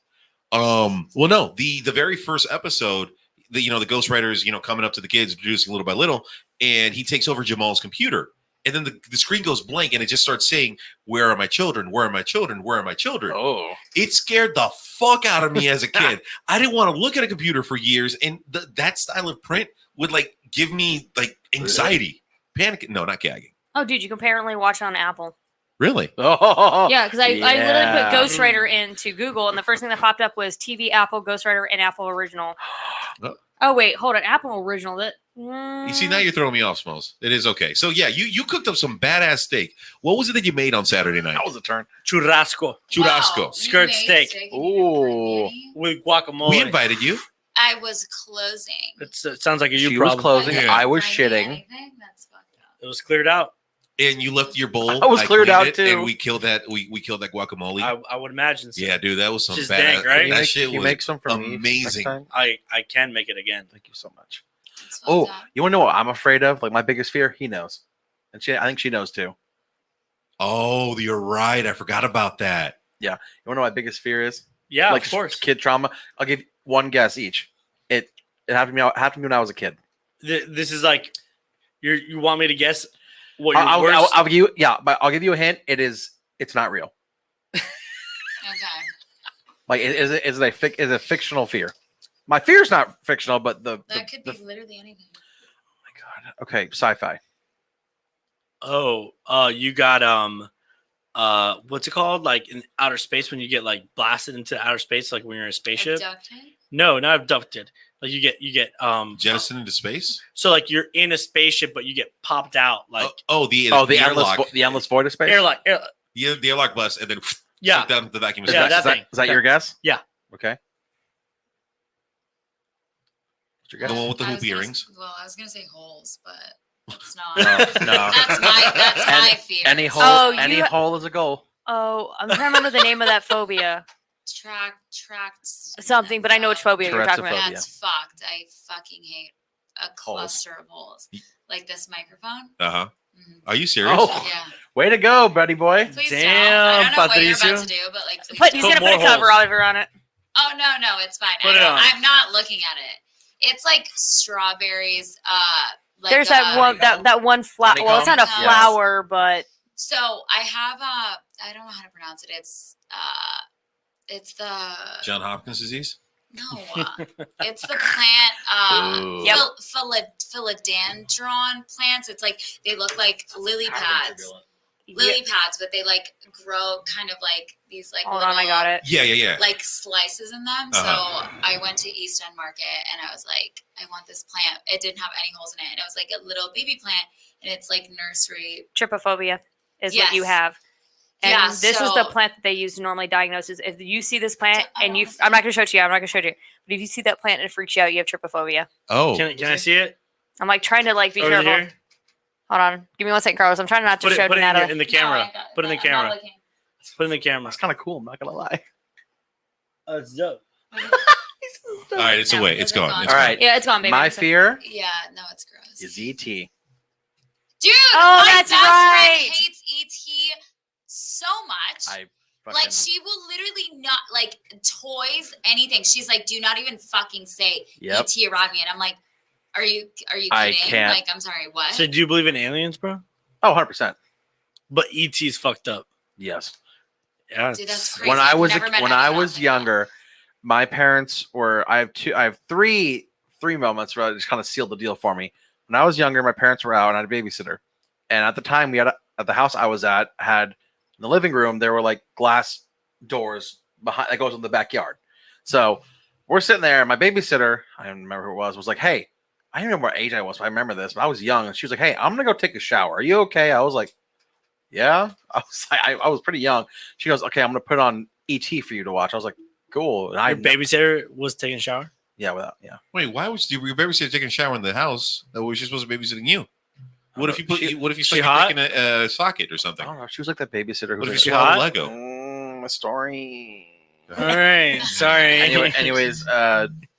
Well, no, the very first episode, the Ghost Rider is coming up to the kids, introducing little by little, and he takes over Jamal's computer, and then the screen goes blank, and it just starts saying, "Where are my children? Where are my children? Where are my children?" Oh, It scared the fuck out of me as a kid. I didn't want to look at a computer for years, and that style of print would give me anxiety, panic. No, not gagging. Oh, dude, you can apparently watch it on Apple. Really? oh, Yeah, because I literally yeah. put Ghost Rider into Google, and the first thing that popped up was TV, Apple, Ghost Rider, and Apple Original. Oh wait, hold on, Apple Original. You see, now you're throwing me off, Smalls. It is okay. So yeah, you cooked up some badass steak. What was it that you made on Saturday night? That was a turn. Churrasco Churrasco. Wow, you Skirt made steak. and you didn't bring Ooh. any? with guacamole. We invited you. I was closing. It sounds like a you She was problem. closing. Yeah. I was Bring me shitting. anything? That's fucked up. It was cleared out. And you left your bowl. I was cleared cleaned out, it, too. And we killed that. We killed that guaguacamole. I would imagine so. Yeah, dude, that was some Just badass. dank, right? Can That you shit was make some for me next amazing. time? I can make it again. Thank you so much. It's fucked Oh, up. you want to know what I'm afraid of? My biggest fear. He knows, and I think she knows too. Oh, you're right. I forgot about that. You want to know what my biggest fear is? Yeah, Like of course. kid trauma. I'll give one guess each. It happened to me when I was a kid. This is like you want me to guess what your I'll worst. give you but I'll give you a hint. It's not real. Okay. Is it a fictional fear? My fear is not fictional, but That could be literally anything. oh my god. Okay, sci-fi. You got what's it called? Like in outer space when you get blasted into outer space, like when you're in a spaceship. Abducted? No, not abducted. Like you get Jettisoned into space. so like you're in a spaceship, but you get popped out like The the endless void of space. airlock. the airlock blast, and then Yeah. sucked down the vacuum. Is Yeah, that, that thing. is that your guess? Yeah. Okay. What's your The guess? one with the I was hoopy gonna earrings. I was gonna say holes, but it's not. No. That's my fear. Any hole, Oh, any you- hole is a goal. Oh, I'm trying to remember the name of that phobia. Tract Something, but I know which phobia you're talking about. Teratophobia. That's fucked. I fucking hate a cluster of holes. Like this microphone. Uh-huh. Mhm. Are you serious? Oh, Yeah. way to go, buddy boy. Please Damn, don't. I don't know what you're Patricio. about to do, but please But he's don't. Put gonna put a more cover holes. over on it. Oh no, it's fine. Put it on. I'm not looking at it. It's like strawberries. There's that one that one flower. Well, it's not a Honeycomb. flower, but So I have I don't know how to pronounce it. It's the John Hopkins disease. no. It's the plant. Ooh. Yep. Philodendron plants. It's like they look like lily pads. Lily pads, but they grow kind of like these hold on, I little, got it. Yeah. like slices in them. Uh-huh. So I went to East End Market and I was like, I want this plant. It didn't have any holes in it. And it was like a little baby plant and it's like nursery. Trypophobia is what you Yes. have. And Yeah, this is the so- plant that they use to normally diagnose. Is if you see this plant I and don't you, wanna see I'm not it. going to show it to you. I'm not going to show it to you. But if you see that plant and it freaks you out, you have trypophobia. Oh, Can I see it? I'm trying to be Over careful. here? Hold on. Give me 1 second, Carlos. I'm trying not to Put show it, put it Natalie. in the No, camera. I got- Put it in the I'm not camera. looking. Put it in the camera. That's kind of cool. I'm not gonna lie. Oh, it's dope. all right. It's No, away. It's gone. It's All gone. right. Yeah, it's gone, baby. My fear Yeah, no, it's gross. is ET. Dude, Oh, my that's best right. friend hates ET so much. I Like she will literally not toys, anything. She's like, do not even fucking say Yep. ET arrived me. And I'm like, are you kidding? I can't. Like, I'm sorry, what? So do you believe in aliens, bro? Oh, 100%. But ET's fucked up. Yes. Yeah. Dude, that's crazy. When I I've was never met when anyone I else was like that. younger, my parents were. I have three moments where I just kind of sealed the deal for me. When I was younger, my parents were out and I had a babysitter, and at the time we had at the house I was at had in the living room there were glass doors behind that goes in the backyard. So we're sitting there, and my babysitter, I don't remember who it was like, "Hey, I don't remember what age I was, but I remember this. But I was young, and she was like, "Hey, I'm gonna go take a shower. Are you okay?" I was like, "Yeah." I was pretty young. She goes, "Okay, I'm gonna put on ET for you to watch." I was like, "Cool." And Your babysitter was taking a shower? Yeah, without. Yeah. Wait, why was your babysitter taking a shower in the house? That was she supposed to be babysitting you? What if you put? What if you she stuck hot? your dick in a socket or I something? don't know. She was like that babysitter. What if you Who's she like, swallowed hot? Lego? a story. All right, sorry. Anyways,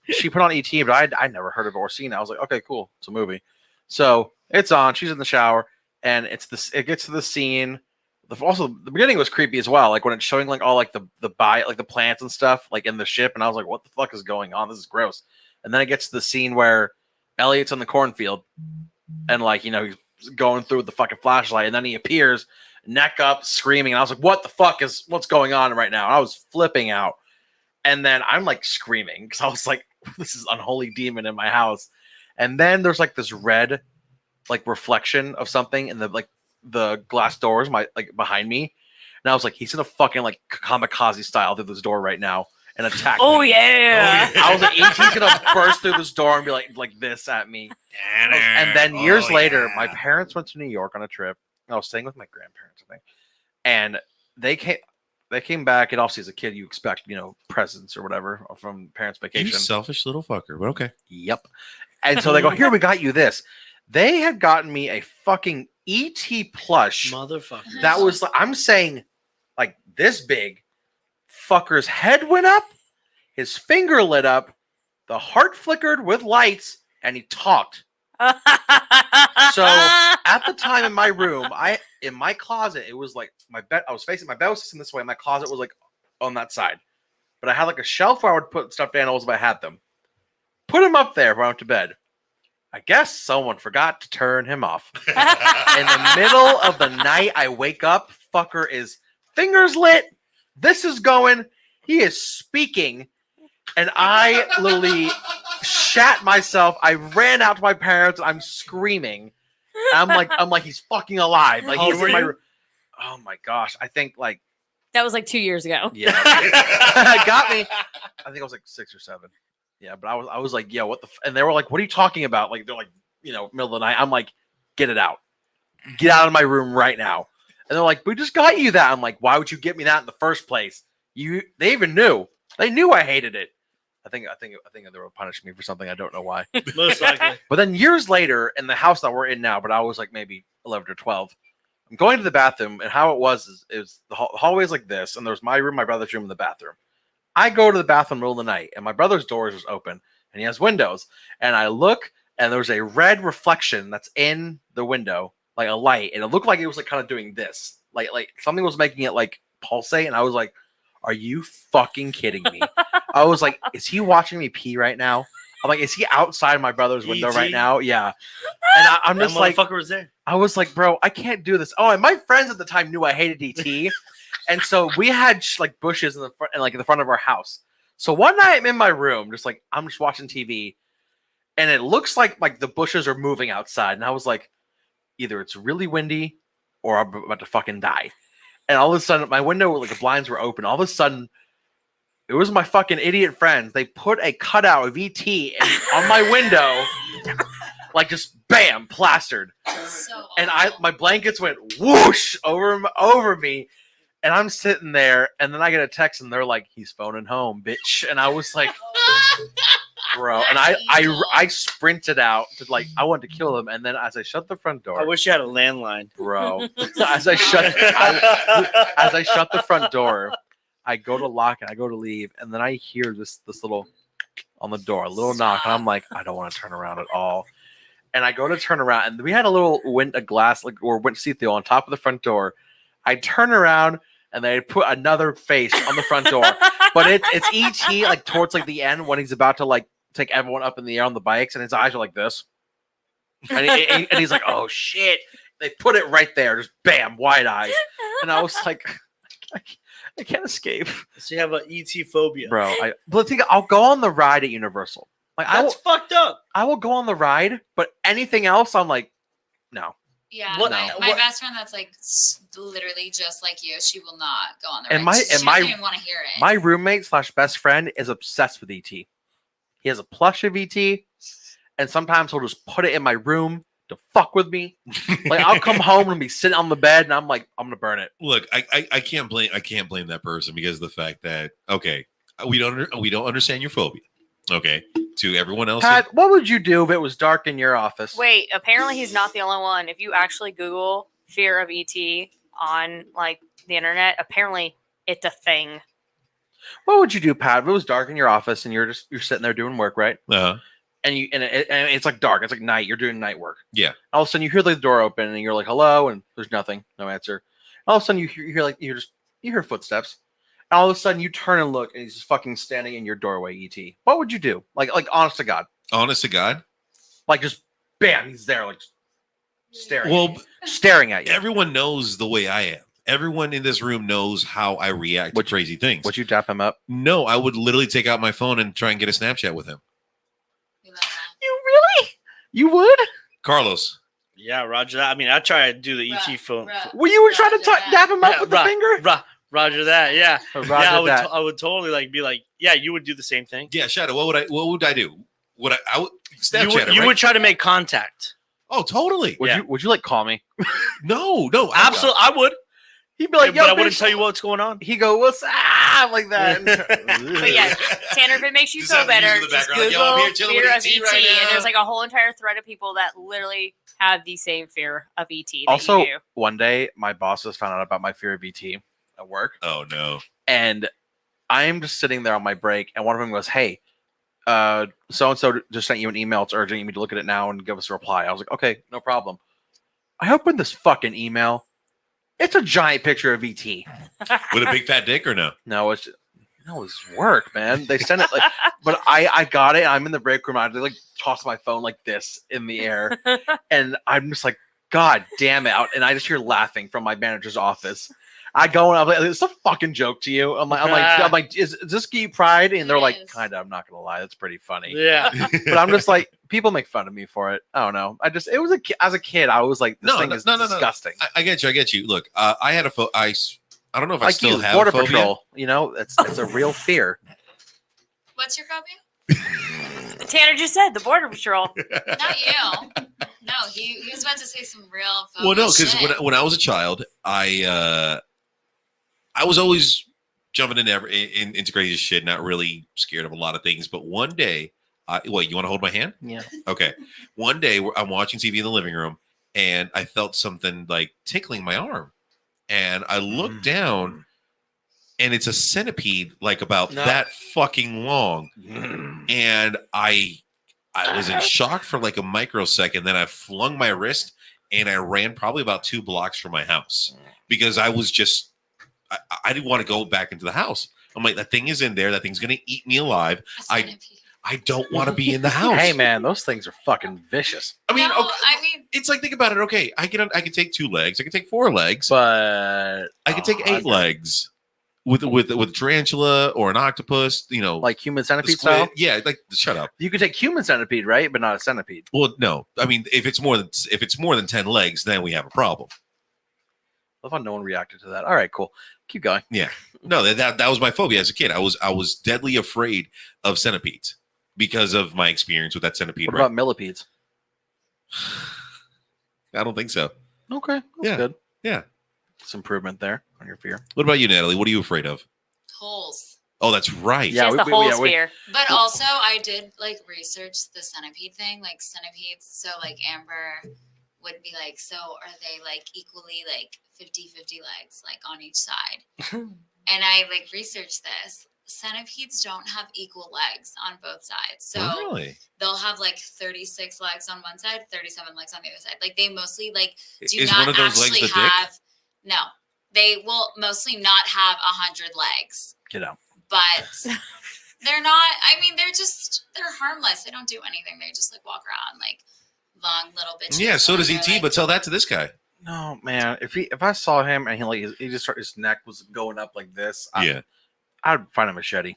she put on ET, but I never heard of it or seen it. I was like, okay, cool, it's a movie. So it's on. She's in the shower, and it's this. It gets to the scene. Also, the beginning was creepy as well. Like when it's showing like all like the plants and stuff like in the ship, and I was like, what the fuck is going on? This is gross. And then it gets to the scene where Elliot's in the cornfield, and like he's going through with the fucking flashlight, and then he appears, neck up, screaming, and I was like, what the fuck is what's going on right now? And I was flipping out. And then I'm like screaming because I was like, this is unholy demon in my house. And then there's like this red like reflection of something in the glass doors behind me. And I was like, he's gonna fucking like kamikaze style through this door right now and attack Oh me. yeah. I was like, ET's gonna burst through this door and be like this at me. And then years later, my parents went to New York on a trip. I was staying with my grandparents, I think. And they came back, and obviously as a kid you expect, presents or whatever from parents' You vacation. selfish little fucker. But okay. Yep. And so they go, here, we got you this. They had gotten me a fucking ET plush Motherfucker. that was, I'm saying, like this big. Fucker's head went up, his finger lit up, the heart flickered with lights, and he talked. So at the time in my room, in my closet, it was like my bed. I was facing my bed was facing this way. My closet was like on that side, but I had like a shelf where I would put stuffed animals if I had them. Put him up there when I went to bed. I guess someone forgot to turn him off. In the middle of the night, I wake up. Fucker is fingers lit. This is going. He is speaking, and I literally shat myself. I ran out to my parents. I'm screaming. I'm like he's fucking alive. Like How he's old were in my. you? Oh my gosh! I think like That was like 2 years ago. yeah, got me. I think I was like 6 or 7. Yeah, but I was like, yeah, what the? And they were like, what are you talking about? Like they're like, middle of the night. I'm like, get it out, get out of my room right now. And they're like, we just got you that. I'm like, why would you get me that in the first place? They even knew. They knew I hated it. I think they were punishing me for something. I don't know why. Most likely. But then years later, in the house that we're in now, but I was like maybe 11 or 12. I'm going to the bathroom, and how it was the hallway's like this, and there's my room, my brother's room, and the bathroom. I go to the bathroom in the middle of the night, and my brother's door is open, and he has windows. And I look, and there's a red reflection that's in the window, like a light, and it looked like it was like kind of doing this, like something was making it like pulsate, and I was like, "Are you fucking kidding me?" I was like, "Is he watching me pee right now?" I'm like, "Is he outside my brother's window right now?" Yeah, and I'm just That like, motherfucker was there. I was like, bro, I can't do this. Oh, and my friends at the time knew I hated ET, and so we had like bushes in the front, and like in the front of our house. So one night I'm in my room, I'm just watching TV, and it looks like the bushes are moving outside, and I was like, either it's really windy or I'm about to fucking die. And all of a sudden, my window, like the blinds were open. All of a sudden, it was my fucking idiot friends. They put a cutout of ET on my window, like just bam, plastered. So And my blankets went whoosh over me, and I'm sitting there, and then I get a text, and they're like, "He's phoning home, bitch." And I was like, bro, and I sprinted out to I wanted to kill them, and then as I shut the front door, I wish you had a landline. bro, as I shut the front door, I go to lock and I go to leave, and then I hear this little on the door, a little knock, and I'm like, I don't want to turn around at all. And I go to turn around, and we had a little glass or see-through on top of the front door. I turn around, and they put another face on the front door, but it's ET like towards like the end when he's about to like take everyone up in the air on the bikes, and his eyes are like this, and he's like, "Oh shit!" They put it right there, just bam, wide eyes, and I was like, I can't escape, So you have an ET phobia, bro. But I'll go on the ride at Universal. Like That's fucked up. I will go on the ride, but anything else, I'm like, no. yeah, What- my what- best friend that's like literally just like you. She will not go on the And ride. my- She and my- doesn't even want to hear it. My roommate / best friend is obsessed with ET. He has a plush of ET, and sometimes he'll just put it in my room to fuck with me. Like I'll come home and be sitting on the bed, and I'm like, I'm gonna burn it. Look, I can't blame that person because of the fact that okay, we don't understand your phobia. Okay. To everyone else. Pat, what would you do if it was dark in your office? Wait, apparently he's not the only one. If you actually Google fear of ET on like the internet, apparently it's a thing. What would you do, Pat, if it was dark in your office and you're sitting there doing work, right? Uh-huh. And it's like dark. It's like night. You're doing night work. Yeah. All of a sudden, you hear the door open, and you're like, "Hello," and there's nothing, no answer. All of a sudden, you hear footsteps. And all of a sudden, you turn and look, and he's just fucking standing in your doorway. ET. What would you do? Like honest to God, Honest to God. like just bam, he's there, like staring. Well, staring at you. everyone knows the way I am. Everyone in this room knows how I react to crazy things. Would you dap him up? No, I would literally take out my phone and try and get a Snapchat with him. We love that. You really? You would? Carlos. Yeah, Roger that. I mean, I try to do the Bruh, ET phone. bruh. Well, you would try to Roger that. dap him up Yeah, with the finger? Roger that. Yeah. Roger Yeah, that. I would totally like be like, yeah, you would do the same thing. Yeah, Shadow. What would I do? Would I would Snapchat You would, him, you right? would try to make contact. Oh, totally. Would Yeah. Would you like call me? No. Absolutely, I would. He'd be like, "Yo, but I wouldn't bitch." tell you what's going on. He go, "What's like that?" But yeah, Tanner, if it makes you Just feel have music better, in the just background, like, yo, I'm Google here chilling fear with of ET ET, right and now. there's like a whole entire thread of people that literally have the same fear of ET. That Also, you do. one day my bosses found out about my fear of ET at work, Oh no. and I'm just sitting there on my break, and one of them goes, "Hey, so and so just sent you an email. It's urgent. You need to look at it now and give us a reply." I was like, "Okay, no problem." I opened this fucking email. It's a giant picture of ET. With a big fat dick or no? No, it's work, man. They sent it like, but I got it. I'm in the break room. I like toss my phone like this in the air, and I'm just like, God damn it! And I just hear laughing from my manager's office. I go and I'm like, "It's a fucking joke to you." I'm like, is this geek pride? And they're It like, is. kind of. I'm not gonna lie, that's pretty funny. Yeah. But I'm just like, people make fun of me for it. I don't know. It was as a kid, I was like, this thing is disgusting. I get you. Look, I had a I don't know if I Like still you, have Border a phobia. Patrol. You know, it's a real fear. What's your phobia? Tanner just said the Border Patrol. Not you. No, he was about to say some real phobia Well, no, because shit. when I was a child, I was always jumping into crazy shit, not really scared of a lot of things. But one day, wait, you want to hold my hand? Yeah. Okay. One day, I'm watching TV in the living room, and I felt something like tickling my arm, and I looked down, and it's a centipede, like about that fucking long, and I was in shock for like a microsecond. Then I flung my wrist, and I ran probably about 2 blocks from my house because I was just. I didn't want to go back into the house. I'm like, that thing is in there. That thing's gonna eat me alive. A centipede. I don't want to be in the house. Hey man, those things are fucking vicious. I mean, No, okay, I mean, it's like, think about it. Okay, I can take 2 legs. I can take 4 legs. But I can take 8 legs with tarantula or an octopus. You know, like human the centipede squid. style. Yeah, like shut up. You could take human centipede, right? But not a centipede. Well, no. I mean, if it's more than 10 legs, then we have a problem. I thought no one reacted to that. All right, cool. Keep going. Yeah. No, that was my phobia as a kid. I was deadly afraid of centipedes because of my experience with that centipede. What Right? about millipedes? I don't think so. Okay, that's Yeah. good. Yeah. Some improvement there on your fear. What about you, Natalie? What are you afraid of? holes. Oh, that's right. She Yeah, has the we- whole yeah, we- sphere. But also, I did like research the centipede thing, like centipedes. So, like, Amber would be like, so are they like equally like 50-50 legs, like on each side? And I like researched this. Centipedes don't have equal legs on both sides. So Really? they'll have like 36 legs on one side, 37 legs on the other side. Like they mostly like do Is not one of those legs actually the dick? have. No, they will mostly not have 100 legs, Get out. but they're not. I mean, they're harmless. They don't do anything. They just like walk around like long little bitches. Yeah, so does and ET, they're, like, but tell that to this guy. No, man. If I saw him and he just started, his neck was going up like this, Yeah. I'd find a machete.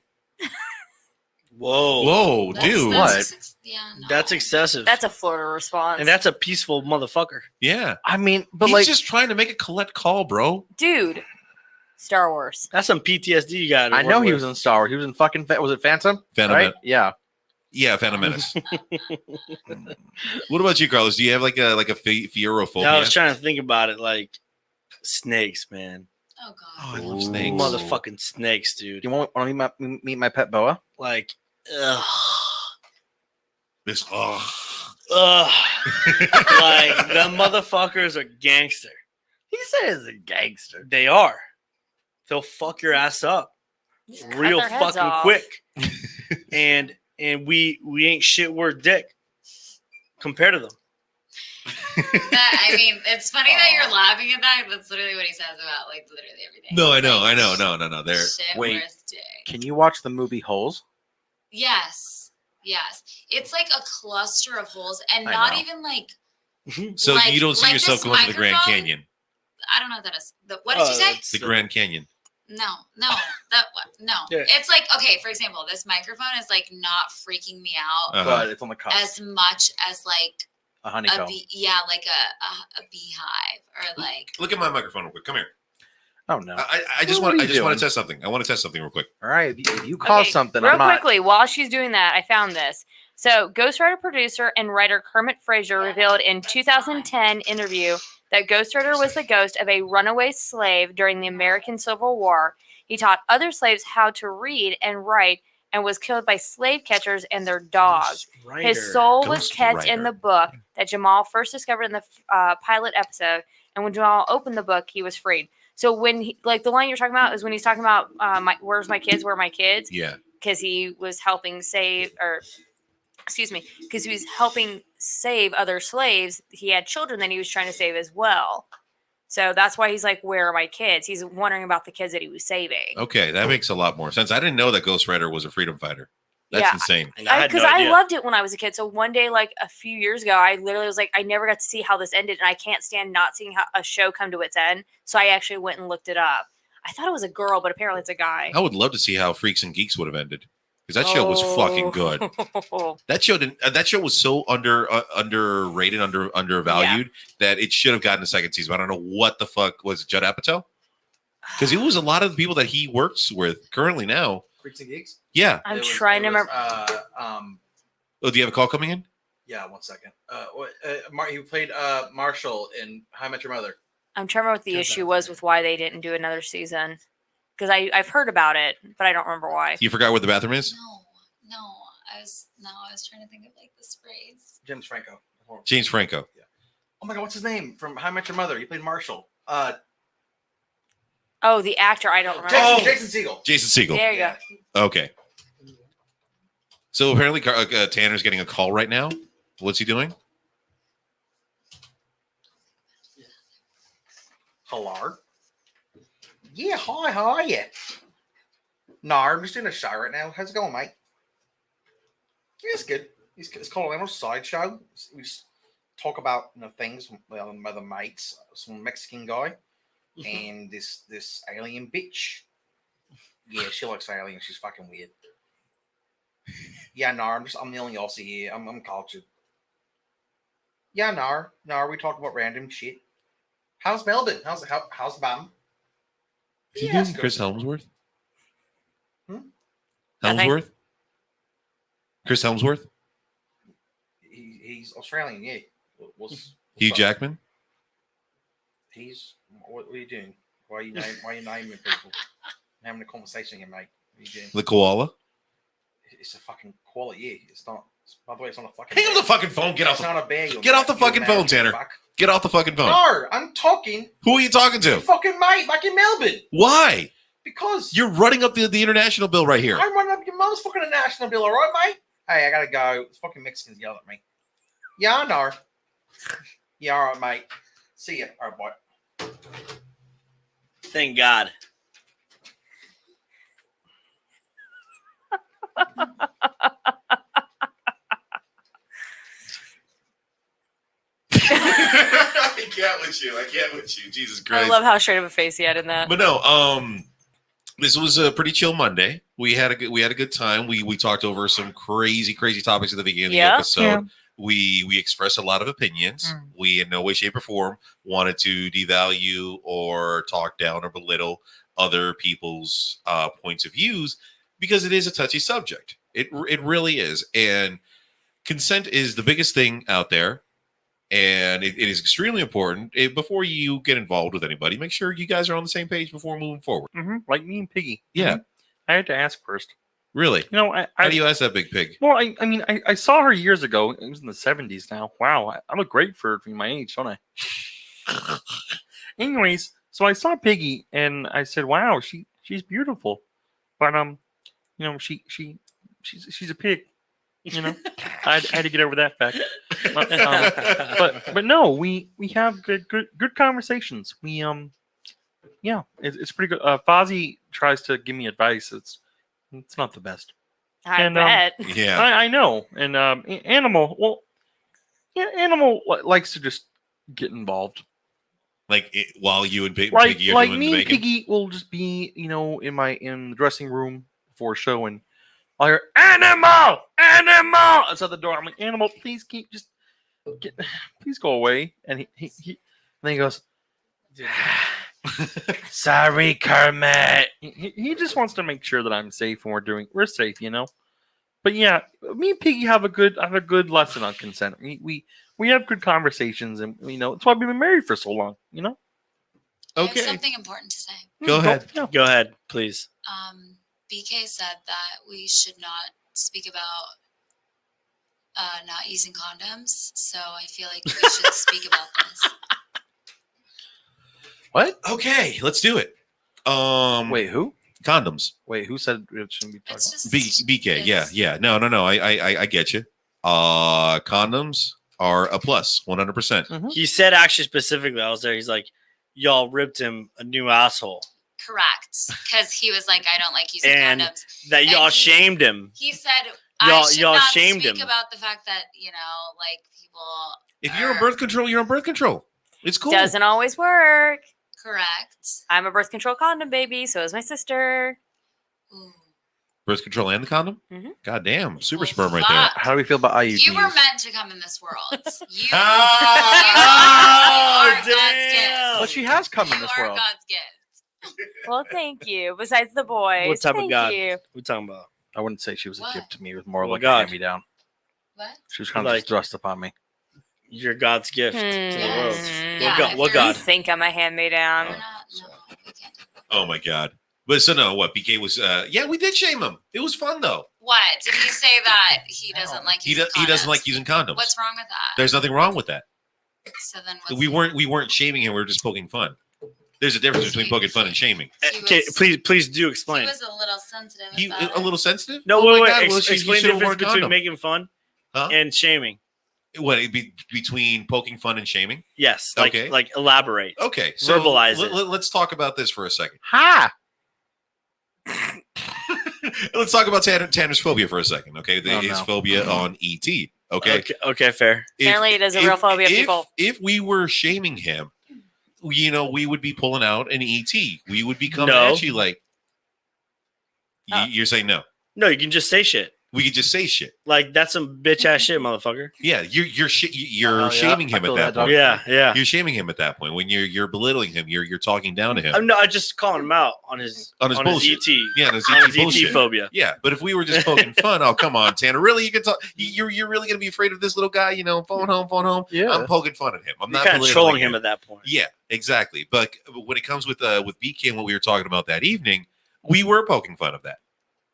Whoa. Whoa, that's- dude. What? just yeah, no. That's excessive. That's a Florida response. and that's a peaceful motherfucker. Yeah. I mean, but He's like, just trying to make a collect call, bro. dude. Star Wars. That's some PTSD you got. I know he was in Star Wars. He was in fucking. Was it Phantom? Phantom Right? Menace. Yeah. Yeah, Phantom Menace. What about you, Carlos? Do you have like a fear or phobia? I was trying to think about it, like snakes, man. Oh Oh, god. I love Ooh. snakes. Motherfucking snakes, dude. Do you want to meet my pet boa? Like, ugh. This Like the motherfuckers are gangster. He says a gangster. They are. They'll fuck your ass up real their heads fucking off. quick. and we ain't shit worth dick compared to them. That, I mean, it's funny that you're laughing at that. That's literally what he says about like literally everything. No, I know. No. They're Shit Wait. worth dick. Can you watch the movie Holes? Yes. It's like a cluster of holes, and I not know. even like so Like- you don't see like yourself this going to the Grand microphone? Canyon. I don't know what that is. What did you say? It's The Grand Canyon. No. No. Yeah. It's like, okay, for example, this microphone is like not freaking me out Uh-huh. But it's on the cusp. as much as like A a honeycomb. like a beehive or like Look at my microphone real quick. Come here. Oh no! I just What want are you to doing? test something. I want to test something real quick. All right, if you call Okay, something, real I'm not. quickly, while she's doing that, I found this. So, Ghost Rider producer and writer Kermit Frazier revealed in 2010 interview that Ghost Rider was the ghost of a runaway slave during the American Civil War. He taught other slaves how to read and write and was killed by slave catchers and their dogs. His soul was Ghost kept Rider. in the book that Jamal first discovered in the pilot episode, and when Jamal opened the book, he was freed. So when he, like the line you're talking about is when he's talking about where's my kids, where are my kids, Yeah. because he was helping save, or excuse me, because he was helping save other slaves. He had children that he was trying to save as well. So that's why he's like, where are my kids? He's wondering about the kids that he was saving. Okay, that makes a lot more sense. I didn't know that Ghost Rider was a freedom fighter. That's Yeah. insane. And I had Because no I idea. loved it when I was a kid. So one day, like a few years ago, I literally was like, I never got to see how this ended, and I can't stand not seeing how a show come to its end. So I actually went and looked it up. I thought it was a girl, but apparently it's a guy. I would love to see how Freaks and Geeks would have ended because that show was fucking good. That show didn't. That show was so underrated, undervalued that it should have gotten a second season. I don't know what the fuck was it, Judd Apatow? Because it was a lot of the people that he works with currently now. Freaks and Geeks. Yeah. I'm It was- trying to it was, remember. Oh, do you have a call coming in? Yeah, 1 second. He played Marshall in How I Met Your Mother. I'm trying to remember what the Turns issue out was to be. with why they didn't do another season. Because I've heard about it, but I don't remember why. You forgot where the bathroom is? no. I was trying to think of like this phrase. James Franco. James Franco. Oh my God, what's his name from How I Met Your Mother? He played Marshall. Oh, the actor, I don't remember. Jason Segel. Jason Segel. There you go. Okay. So apparently Tanner's getting a call right now. What's he doing? Hello. Yeah, hi, how are you? No, I'm just doing a show right now. How's it going, mate? Yeah, it's good. It's called a little sideshow. We just talk about things with my other mates, some Mexican guy, and this alien bitch. Yeah, she likes aliens. She's fucking weird. Yeah, no, I'm the only Aussie here. I'm cultured. Yeah, no, we talk about random shit. How's Melbourne? How's Bam? Is he Yeah, doing it's good. Chris Helmsworth? Hmm? Nothing. Helmsworth? Chris Helmsworth? He's Australian, yeah. What's Hugh up? Jackman? He's what are you doing? Why are you naming people? I'm having a conversation here, mate. What are you doing? The koala? It's a fucking koala, yeah. It's not. By the way, it's not a fucking. Hang up the fucking phone. Get off It's the, not a bear. Get off the fucking phone, Tanner. Get off the fucking phone. No, I'm talking Who are you talking to to? fucking mate back in Melbourne Why? because You're running up the international bill right here. I'm running up your mum's fucking national bill, all right, mate? Hey, I gotta go. It's fucking Mexicans yelling at me. Yeah, I know. Yeah, all right, mate. See ya. All right, bye. Thank God. I can't with you. I can't with you. Jesus I Christ. love how straight of a face he had in that. But no, this was a pretty chill Monday. We had a good time. We talked over some crazy topics at the beginning Yeah. of the episode. We expressed a lot of opinions. We in no way, shape, or form wanted to devalue or talk down or belittle other people's points of views because it is a touchy subject. It really is, and consent is the biggest thing out there. And it is extremely important before you get involved with anybody. Make sure you guys are on the same page before moving forward. Like me and Piggy. Yeah. I had to ask first. Really? You know, How do you ask that big pig? Well, I mean, I saw her years ago. It was in the 70s now. Wow, I look great for my age, don't I? Anyways, so I saw Piggy and I said, "Wow, she's beautiful," but you know, she's a pig. You know, I had to get over that fact. But no, we have good conversations. We yeah, it's pretty good. Fozzie tries to give me advice. It's not the best. I And, bet. Yeah. I know. And Animal, well, yeah, Animal likes to just get involved. Like while you and Piggy Like are doing me the and baking? Piggy will just be, you know, in the dressing room before a show, and I'll hear Animal outside the door. I'm like, Animal, please please go away. And he and then he goes, sorry, Kermit. He just wants to make sure that I'm safe and we're safe, you know. But yeah, me and Piggy have a good lesson on consent. We have good conversations, and you know, that's why we've been married for so long, you know. I have Okay. something important to say. Go ahead. Yeah. Go ahead, please. BK said that we should not speak about not using condoms, so I feel like we should speak about this. What? Okay, let's do it. Wait, who? Condoms. Wait, who said it shouldn't be talking It's about? just BK. Yeah, it's- yeah. No. I get you. Condoms are a plus, 100%. He said actually specifically, I was there. He's like, y'all ripped him a new asshole. Correct, because he was like, I don't like using And condoms. that y'all And he- shamed him. He said, Y'all- I should y'all not shamed speak him. about the fact that, you know, like people. If you're on are- birth control, you're on birth control. It's cool. Doesn't always work. Correct. I'm a birth control condom baby. So is my sister. Ooh. Birth control and the condom? Mhm. God damn. Super Well, sperm right there. fuck. How do we feel about IUDs? You were meant to come in this world. You, Ah! you are God's damn. Well, she has come gift. in You this are world. God's gift. Well, thank you. Besides the boys. What type of Thank God? you. We talking about? I wouldn't say she was What? a gift to me. It was more Well, like God. a hand-me-down. What? She was kind of Like- just thrust upon me. You're God's gift to the world. Hmm. Yeah, What God? if What you're- You God? think I'm a hand me We're down? not. No, we can't. Oh my god. But so no, what BK was yeah, we did shame him. It was fun though. What did he say that he doesn't like? He Using he doesn't condoms? like using condoms. What's wrong with that? There's nothing wrong with that. So then what's We weren't shaming him, we were just poking fun. There's a difference between poking fun and shaming. He Okay, was- please do He explain. was a little sensitive. He about a it. little sensitive? No, Oh my wait. God, well, she Explain the should've worn difference a between condom. making fun Huh? and shaming. What it'd be between poking fun and shaming? Yes, Okay. like elaborate. Okay, so Verbalize it. let's talk about this for a second. Ha! Let's talk about Tanner's phobia for a second. Okay, Oh, his no. phobia on ET. Okay, Okay, fair. Apparently it is a real phobia, people. If we were shaming him, you know, we would be pulling out an ET. We would be coming No. at you like. Oh. You're saying no. No, you can just say shit. We could just say shit. Like that's some bitch ass shit, motherfucker. Yeah, you're Oh, yeah. shaming I him feel at that that, point. dog. Yeah. You're shaming him at that point when you're belittling him. You're talking down to him I'm not just calling him out on his bullshit. ET. Yeah, this On his ET bullshit. phobia. Yeah, but if we were just poking fun, oh come on, Tanner, really? You can talk. You're really gonna be afraid of this little guy? You know, phone home. Yeah. I'm poking fun at him. I'm You're not kind of belittling trolling him at that point. Yeah, exactly. But when it comes with BK and what we were talking about that evening, we were poking fun of that.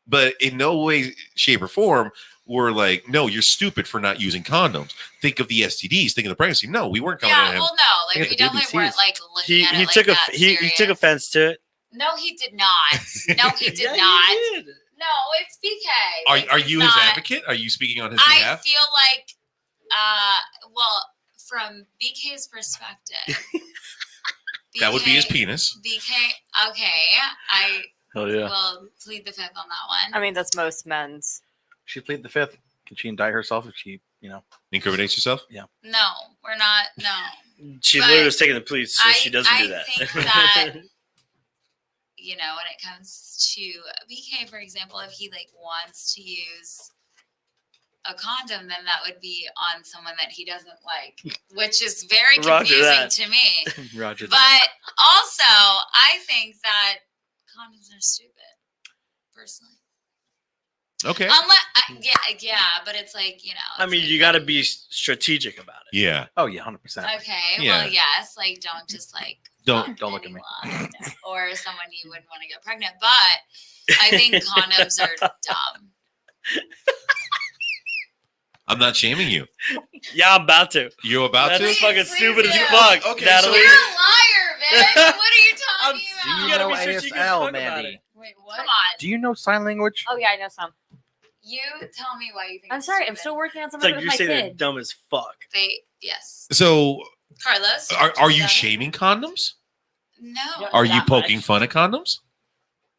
But in no way, shape, or form we're like, no, you're stupid for not using condoms. Think of the STDs. Think of the pregnancy. No, we weren't coming at Yeah, him. well, no, Think like of we the definitely BBCs. weren't like looking He at it he like took that. he took serious. offense to it. No, he did not. No, he did Yeah, he not. did. No, it's BK. Like, Are he's you his not- advocate? Are you speaking on his I behalf? feel like, well, from BK's perspective, That would be his penis. BK, okay, I Hell yeah. will plead the fifth on that one. I mean, that's most men's. She plead the fifth. Can she indict herself if she, you know? Incriminates yourself? No, we're not. No, She But literally was taking the police, so she doesn't I do that. think that you know, when it comes to BK, for example, if he like wants to use a condom, then that would be on someone that he doesn't like, which is very Roger confusing that. to me. Roger. But also, I think that condoms are stupid, personally. Okay. Yeah, but it's like, you know. I it's mean, like- you got to be strategic about it. Yeah. Oh yeah, 100%. Okay, Yeah. well, yes, like don't just like Don't- fuck don't look at me. anyone or someone you wouldn't want to get pregnant. But I think condoms are dumb. I'm not shaming you. Yeah, I'm about to. You about That's to? Please, fucking please stupid as do. fuck, Okay, so Natalie. You're a liar, bitch. What are you talking I'm- about? You gotta be sure she gives a fuck ASL, about Mandy. it. Wait, what? Come on. Do you know sign language? Oh yeah, I know some. You tell me why you think I'm it's sorry, I'm stupid. still working on It's something like with you're my saying they're kid. dumb as fuck. Yes. So, Carlos? are you that? shaming condoms? No. Are you That poking much. fun at condoms?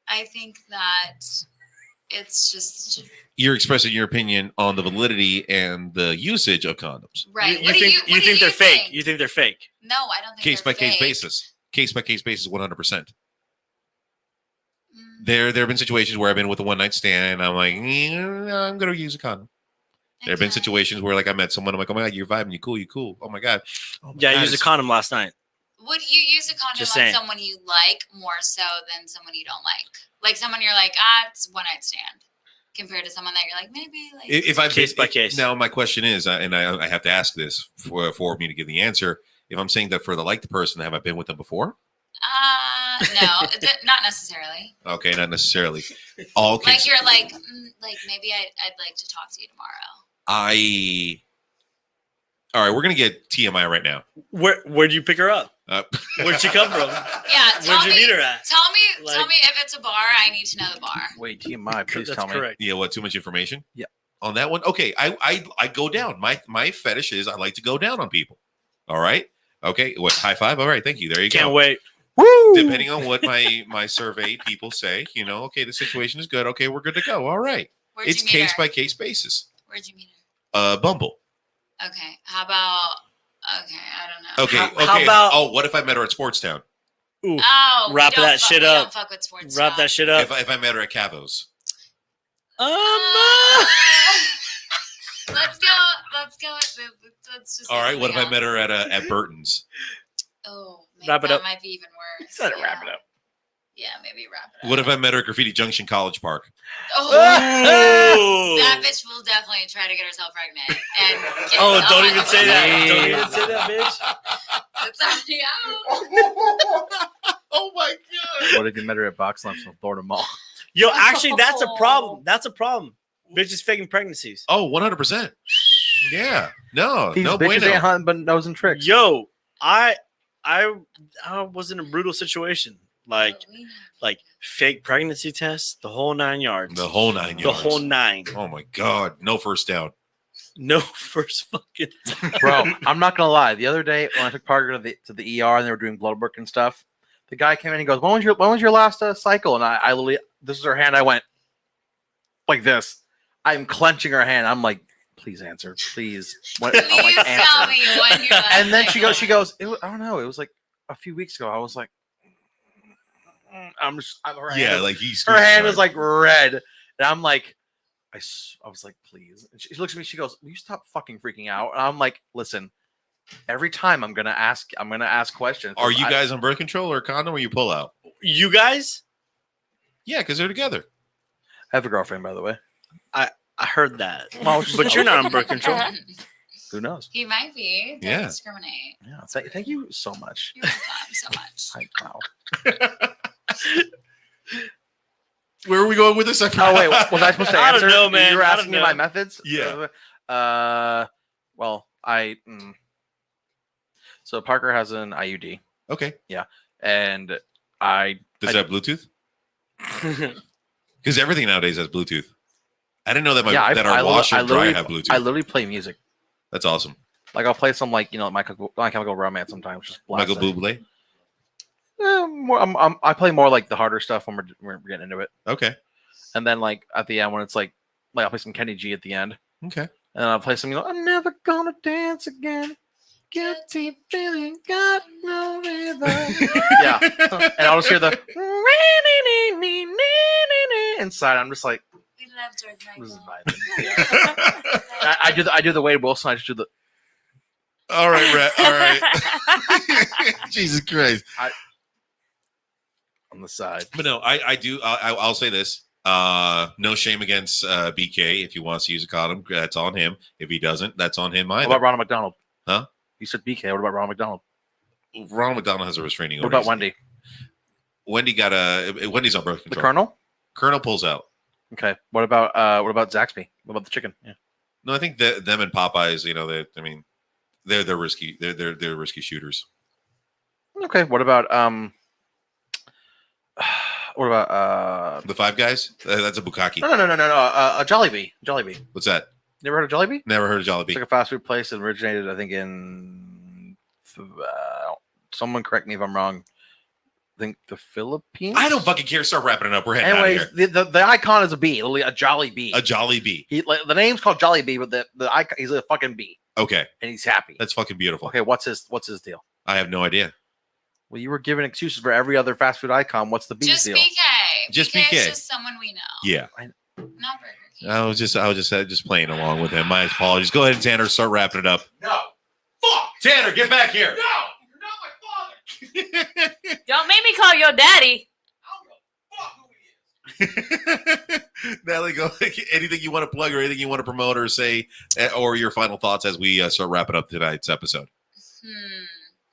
I think that it's just You're expressing your opinion on the validity and the usage of condoms. right. You What do think what do think they're fake? think? You think they're fake? No, I don't think Case they're by case fake. basis. Case by case basis, 100%. Mm, There have been situations where I've been with a one night stand and I'm like, I'm going to use a condom. There have been okay. situations where, like, I met someone, I'm like, oh my God, you're vibing, you cool. Oh my God. Oh my Yeah, I God, used a it's- condom last night. Would you use a condom Just on saying. someone you like more so than someone you don't like? Like someone you're like, it's one night stand, compared to someone that you're like, maybe like. If I Case by case. Now, my question is, and I have to ask this for me to give the answer. If I'm saying that for the person, have I been with them before? No, not necessarily. Okay, not necessarily. All Like case, you're like, maybe I'd like to talk to you tomorrow. all right, we're gonna get TMI right now. Where'd you pick her up? Where'd she come from? Yeah, tell Where'd you me. meet her at? Tell me Like- if it's a bar. I need to know the bar. Wait, TMI, please That's tell me. correct. Yeah, what? Too much information? Yeah. On that one, okay. I go down. My fetish is I like to go down on people. All right. Okay. What? High five. All right. Thank you. There you Can't go. wait. Woo! Depending on what my surveyed people say, okay, the situation is good. Okay, we're good to go. All right. Where'd It's you meet case her? by case basis. Where'd you meet her? Bumble. Okay. How about? Okay, I don't know. Okay. How okay. about- Oh, what if I met her at Sportstown? Ooh, Oh, Wrap we don't that shit we up. Don't fuck with sports. wrap that shit up. If I met her at Cavo's? Let's go. Let's just. All get right. What if I something met her else. at Burton's? Oh, maybe Wrap it that up. might be even worse. Said it, wrap it up. Yeah, maybe wrap it up. What if I met her at Graffiti Junction College Park? Oh, Ooh. that bitch will definitely try to get herself pregnant. And get Oh, herself don't on even the say that. website. Don't even say that, bitch. It's already out. Oh my God. What if you met her at Box Lunch in Florida Mall? Yo, actually, that's a problem. That's a problem. Bitches faking pregnancies. Oh, 100%. Yeah. No. These no bitches bueno. ain't hunting but nose and tricks. Yo, I was in a brutal situation. Like fake pregnancy tests, the whole 9 yards. The whole 9 yards. The whole 9. Oh my God. No first down. No first fucking time. Bro, I'm not gonna lie. The other day when I took Parker to the ER and they were doing blood work and stuff, the guy came in and goes, "When was your last cycle?" And I literally, this is her hand. I went like this. I'm clenching her hand. I'm like, "Please answer, please." What, I'm Please like, tell "Answer." me when you're last And then she cycle. goes, I don't know. It was like a few weeks ago. I was like, her Yeah, hand, like he's her hand is like red, and I'm like, I was like, please. And she looks at me. She goes, "Will you stop fucking freaking out?" And I'm like, listen. Every time I'm gonna ask questions. Are you guys on birth control or condom or you pull out? You guys? Yeah, because they're together. I have a girlfriend, by the way. I heard that. Well, But you're not on birth control. Who knows? He might be. Don't Yeah. discriminate. Yeah. Thank you so much. You're welcome so much. Wow. Where are we going with this? Oh wait, was I supposed to I don't answer? know, man. You were I don't asking me know. my methods. Yeah. Well, So Parker has an IUD, Okay. and Does it have Bluetooth? Because everything nowadays has Bluetooth. I didn't know that that our washer and dryer have Bluetooth. I literally play music. That's awesome. Like I'll play some My Chemical Romance sometimes. Just blast Michael it. Bublé. I play more like the harder stuff when we're getting into it, Okay. and then like at the end when it's like I'll play some Kenny G at the end, Okay. and then I'll play some I'm never gonna dance again. Guilty feeling, got no rhythm. Yeah, and I'll just hear the inside. I'm just like, We love George I'm just Michael. vibing. I do the Wade Wilson. I just do the. All right, Rhett. All right. Jesus Christ. On the side. But no, I do. I'll say this. No shame against BK. If he wants to use a condom, that's on him. If he doesn't, that's on him What either. about Ronald McDonald? Huh? You said BK. What about Ronald McDonald? Ronald McDonald has a restraining What order. about Wendy? Wendy's on birth The control. Colonel? Colonel pulls out. Okay. What about Zaxby? What about the chicken? Yeah. No, I think that them and Popeyes, they're risky. They're risky shooters. Okay. What about The Five Guys? That's a bukkake. no, a Jollibee. Jollibee. What's that? Never heard of Jollibee? Never heard of It's Jollibee. like a fast food place that originated, I think, in someone correct me if I'm wrong. I think the Philippines. I don't fucking care. Start wrapping it up. We're heading out of Anyways, here. the icon is a bee, literally a Jolly Bee. A Jollibee. The name's called Jolly Bee, but the icon, he's a fucking bee, Okay, and he's happy. that's fucking beautiful. Okay, what's his deal? I have no idea. Well, you were giving excuses for every other fast food icon. What's the bee's Just deal? BK. Just BK BK. is just someone we know. Yeah, Not Burger King. I was just playing along with him. My apologies. Go ahead, Tanner. Start wrapping it up. No. Fuck. Tanner, get back here. No. You're not my father. Don't make me call your daddy. I don't give a fuck who he is. Natalie, go. Anything you want to plug or anything you want to promote or say, or your final thoughts as we start wrapping up tonight's episode.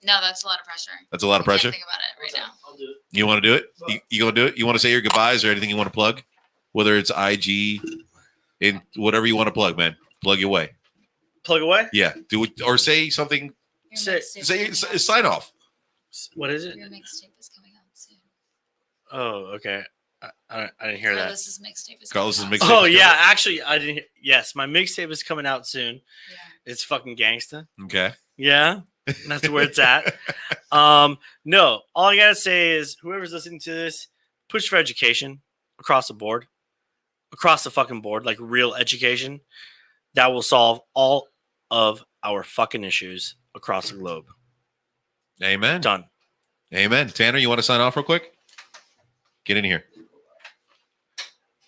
No, that's a lot of pressure. That's a lot of I pressure. can't think about it right now. I'll do it. You want to do it? You gonna do it? You want to say your goodbyes or anything you want to plug? Whether it's IG, in whatever you want to plug, man. Plug your way. Plug away. Yeah. Do it or say something. Your Say- mixtape Say is sign off. What is it? coming out. Your mixtape is coming out soon. Oh, okay. I didn't hear that. Carlos's mixtape is Carlos's coming out mixtape. soon. Oh is yeah, coming out? actually, I didn't. Yes, my mixtape is coming out soon. Yeah. It's fucking gangsta. Okay. Yeah, that's where it's at. No, all I gotta say is whoever's listening to this, push for education across the board, across the fucking board, like real education that will solve all of our fucking issues across the globe. Amen. Done. Amen. Tanner, you want to sign off real quick? Get in here.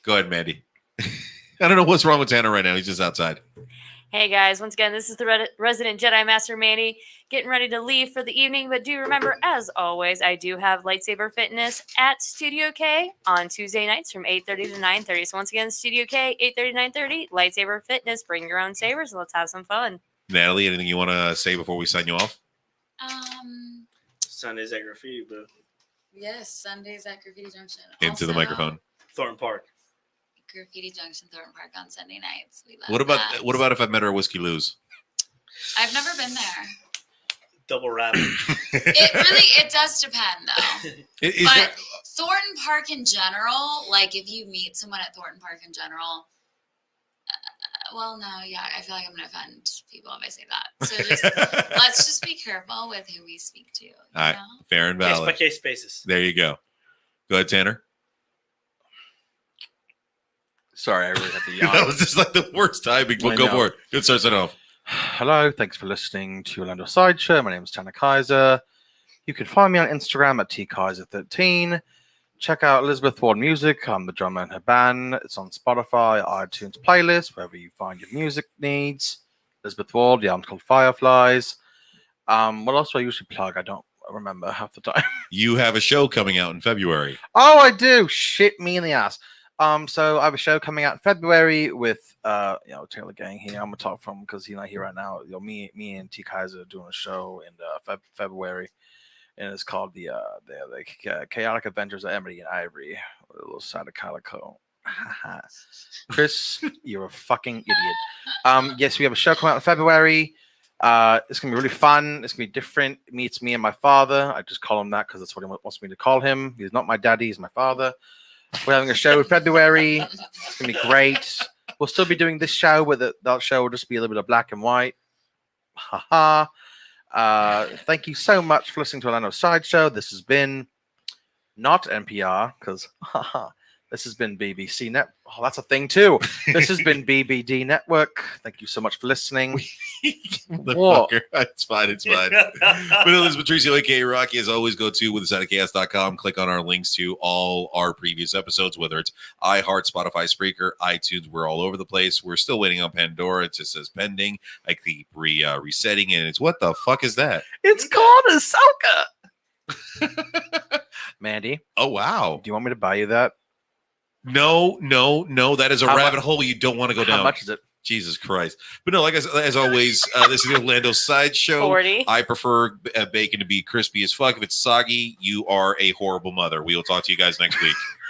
Go ahead, Mandy. I don't know what's wrong with Tanner right now. He's just outside. Hey guys, once again, this is the resident Jedi Master Manny, getting ready to leave for the evening. But do remember, as always, I do have Lightsaber Fitness at Studio K on Tuesday nights from 8:30 to 9:30. So once again, Studio K, 8:30 to 9:30. Lightsaber Fitness. Bring your own sabers and let's have some fun. Natalie, anything you want to say before we sign you off? Sundays at Graffiti Booth, Yes, Sundays at Graffiti Junction. Into the Also, microphone. Thornton Park. Graffiti Junction, Thornton Park on Sunday nights. We love What about that. if I met her at Whiskey Lou's? I've never been there. Double rabbit. It does depend though. Is But there- Thornton Park in general, like if you meet someone at Thornton Park in general, well, no, yeah, I feel like I'm gonna offend people if I say that. So just let's just be careful with who we speak to. You right. know? fair and Case by valid. case basis. There you go. Go ahead, Tanner. Sorry, I really had to That yawn. was just like the worst timing. But I go know. for it. Good start it off. Hello, thanks for listening to Orlando Sideshow. My name is Tanner Kaiser. You can find me on Instagram at tkaiser13. Check out Elizabeth Ward Music. I'm the drummer in her band. It's on Spotify, iTunes playlist, wherever you find your music needs. Elizabeth Ward, the album's called Fireflies. What else do I usually plug? I don't remember half the time. You have a show coming out in February. Oh, I do. Shit me in the ass. So I have a show coming out in February with Taylor Gang here. I'm gonna talk from because he's not here right now. Me and T Kaiser are doing a show in February, and it's called the Chaotic Adventures of Emily and Ivory, a little side of Calico. Chris, you're a fucking idiot. Yes, we have a show coming out in February. It's gonna be really fun. It's gonna be different. It's me and my father. I just call him that because that's what he wants me to call him. He's not my daddy. He's my father. We're having a show in February. It's gonna be great. We'll still be doing this show, but that show will just be a little bit of black and white. Haha. Thank you so much for listening to Orlando Sideshow. This has been not NPR because this has been BBC Net. Oh, that's a thing too. This has been BBD Network. Thank you so much for listening. What? Motherfucker. It's fine. It's fine. But no, this is Patricio, aka Rocky. As always, go to withthesideofchaos.com. Click on our links to all our previous episodes, whether it's iHeart, Spotify, Spreaker, iTunes. We're all over the place. We're still waiting on Pandora. It just says pending. I keep resetting, and it's what the fuck is that? It's called Ahsoka. Mandy, Oh wow! do you want me to buy you that? No. That is a How mu- rabbit hole you don't want to go How down. much is it? Jesus Christ! But no, like as always, this is the Orlando Sideshow. 40. I prefer bacon to be crispy as fuck. If it's soggy, you are a horrible mother. We will talk to you guys next week.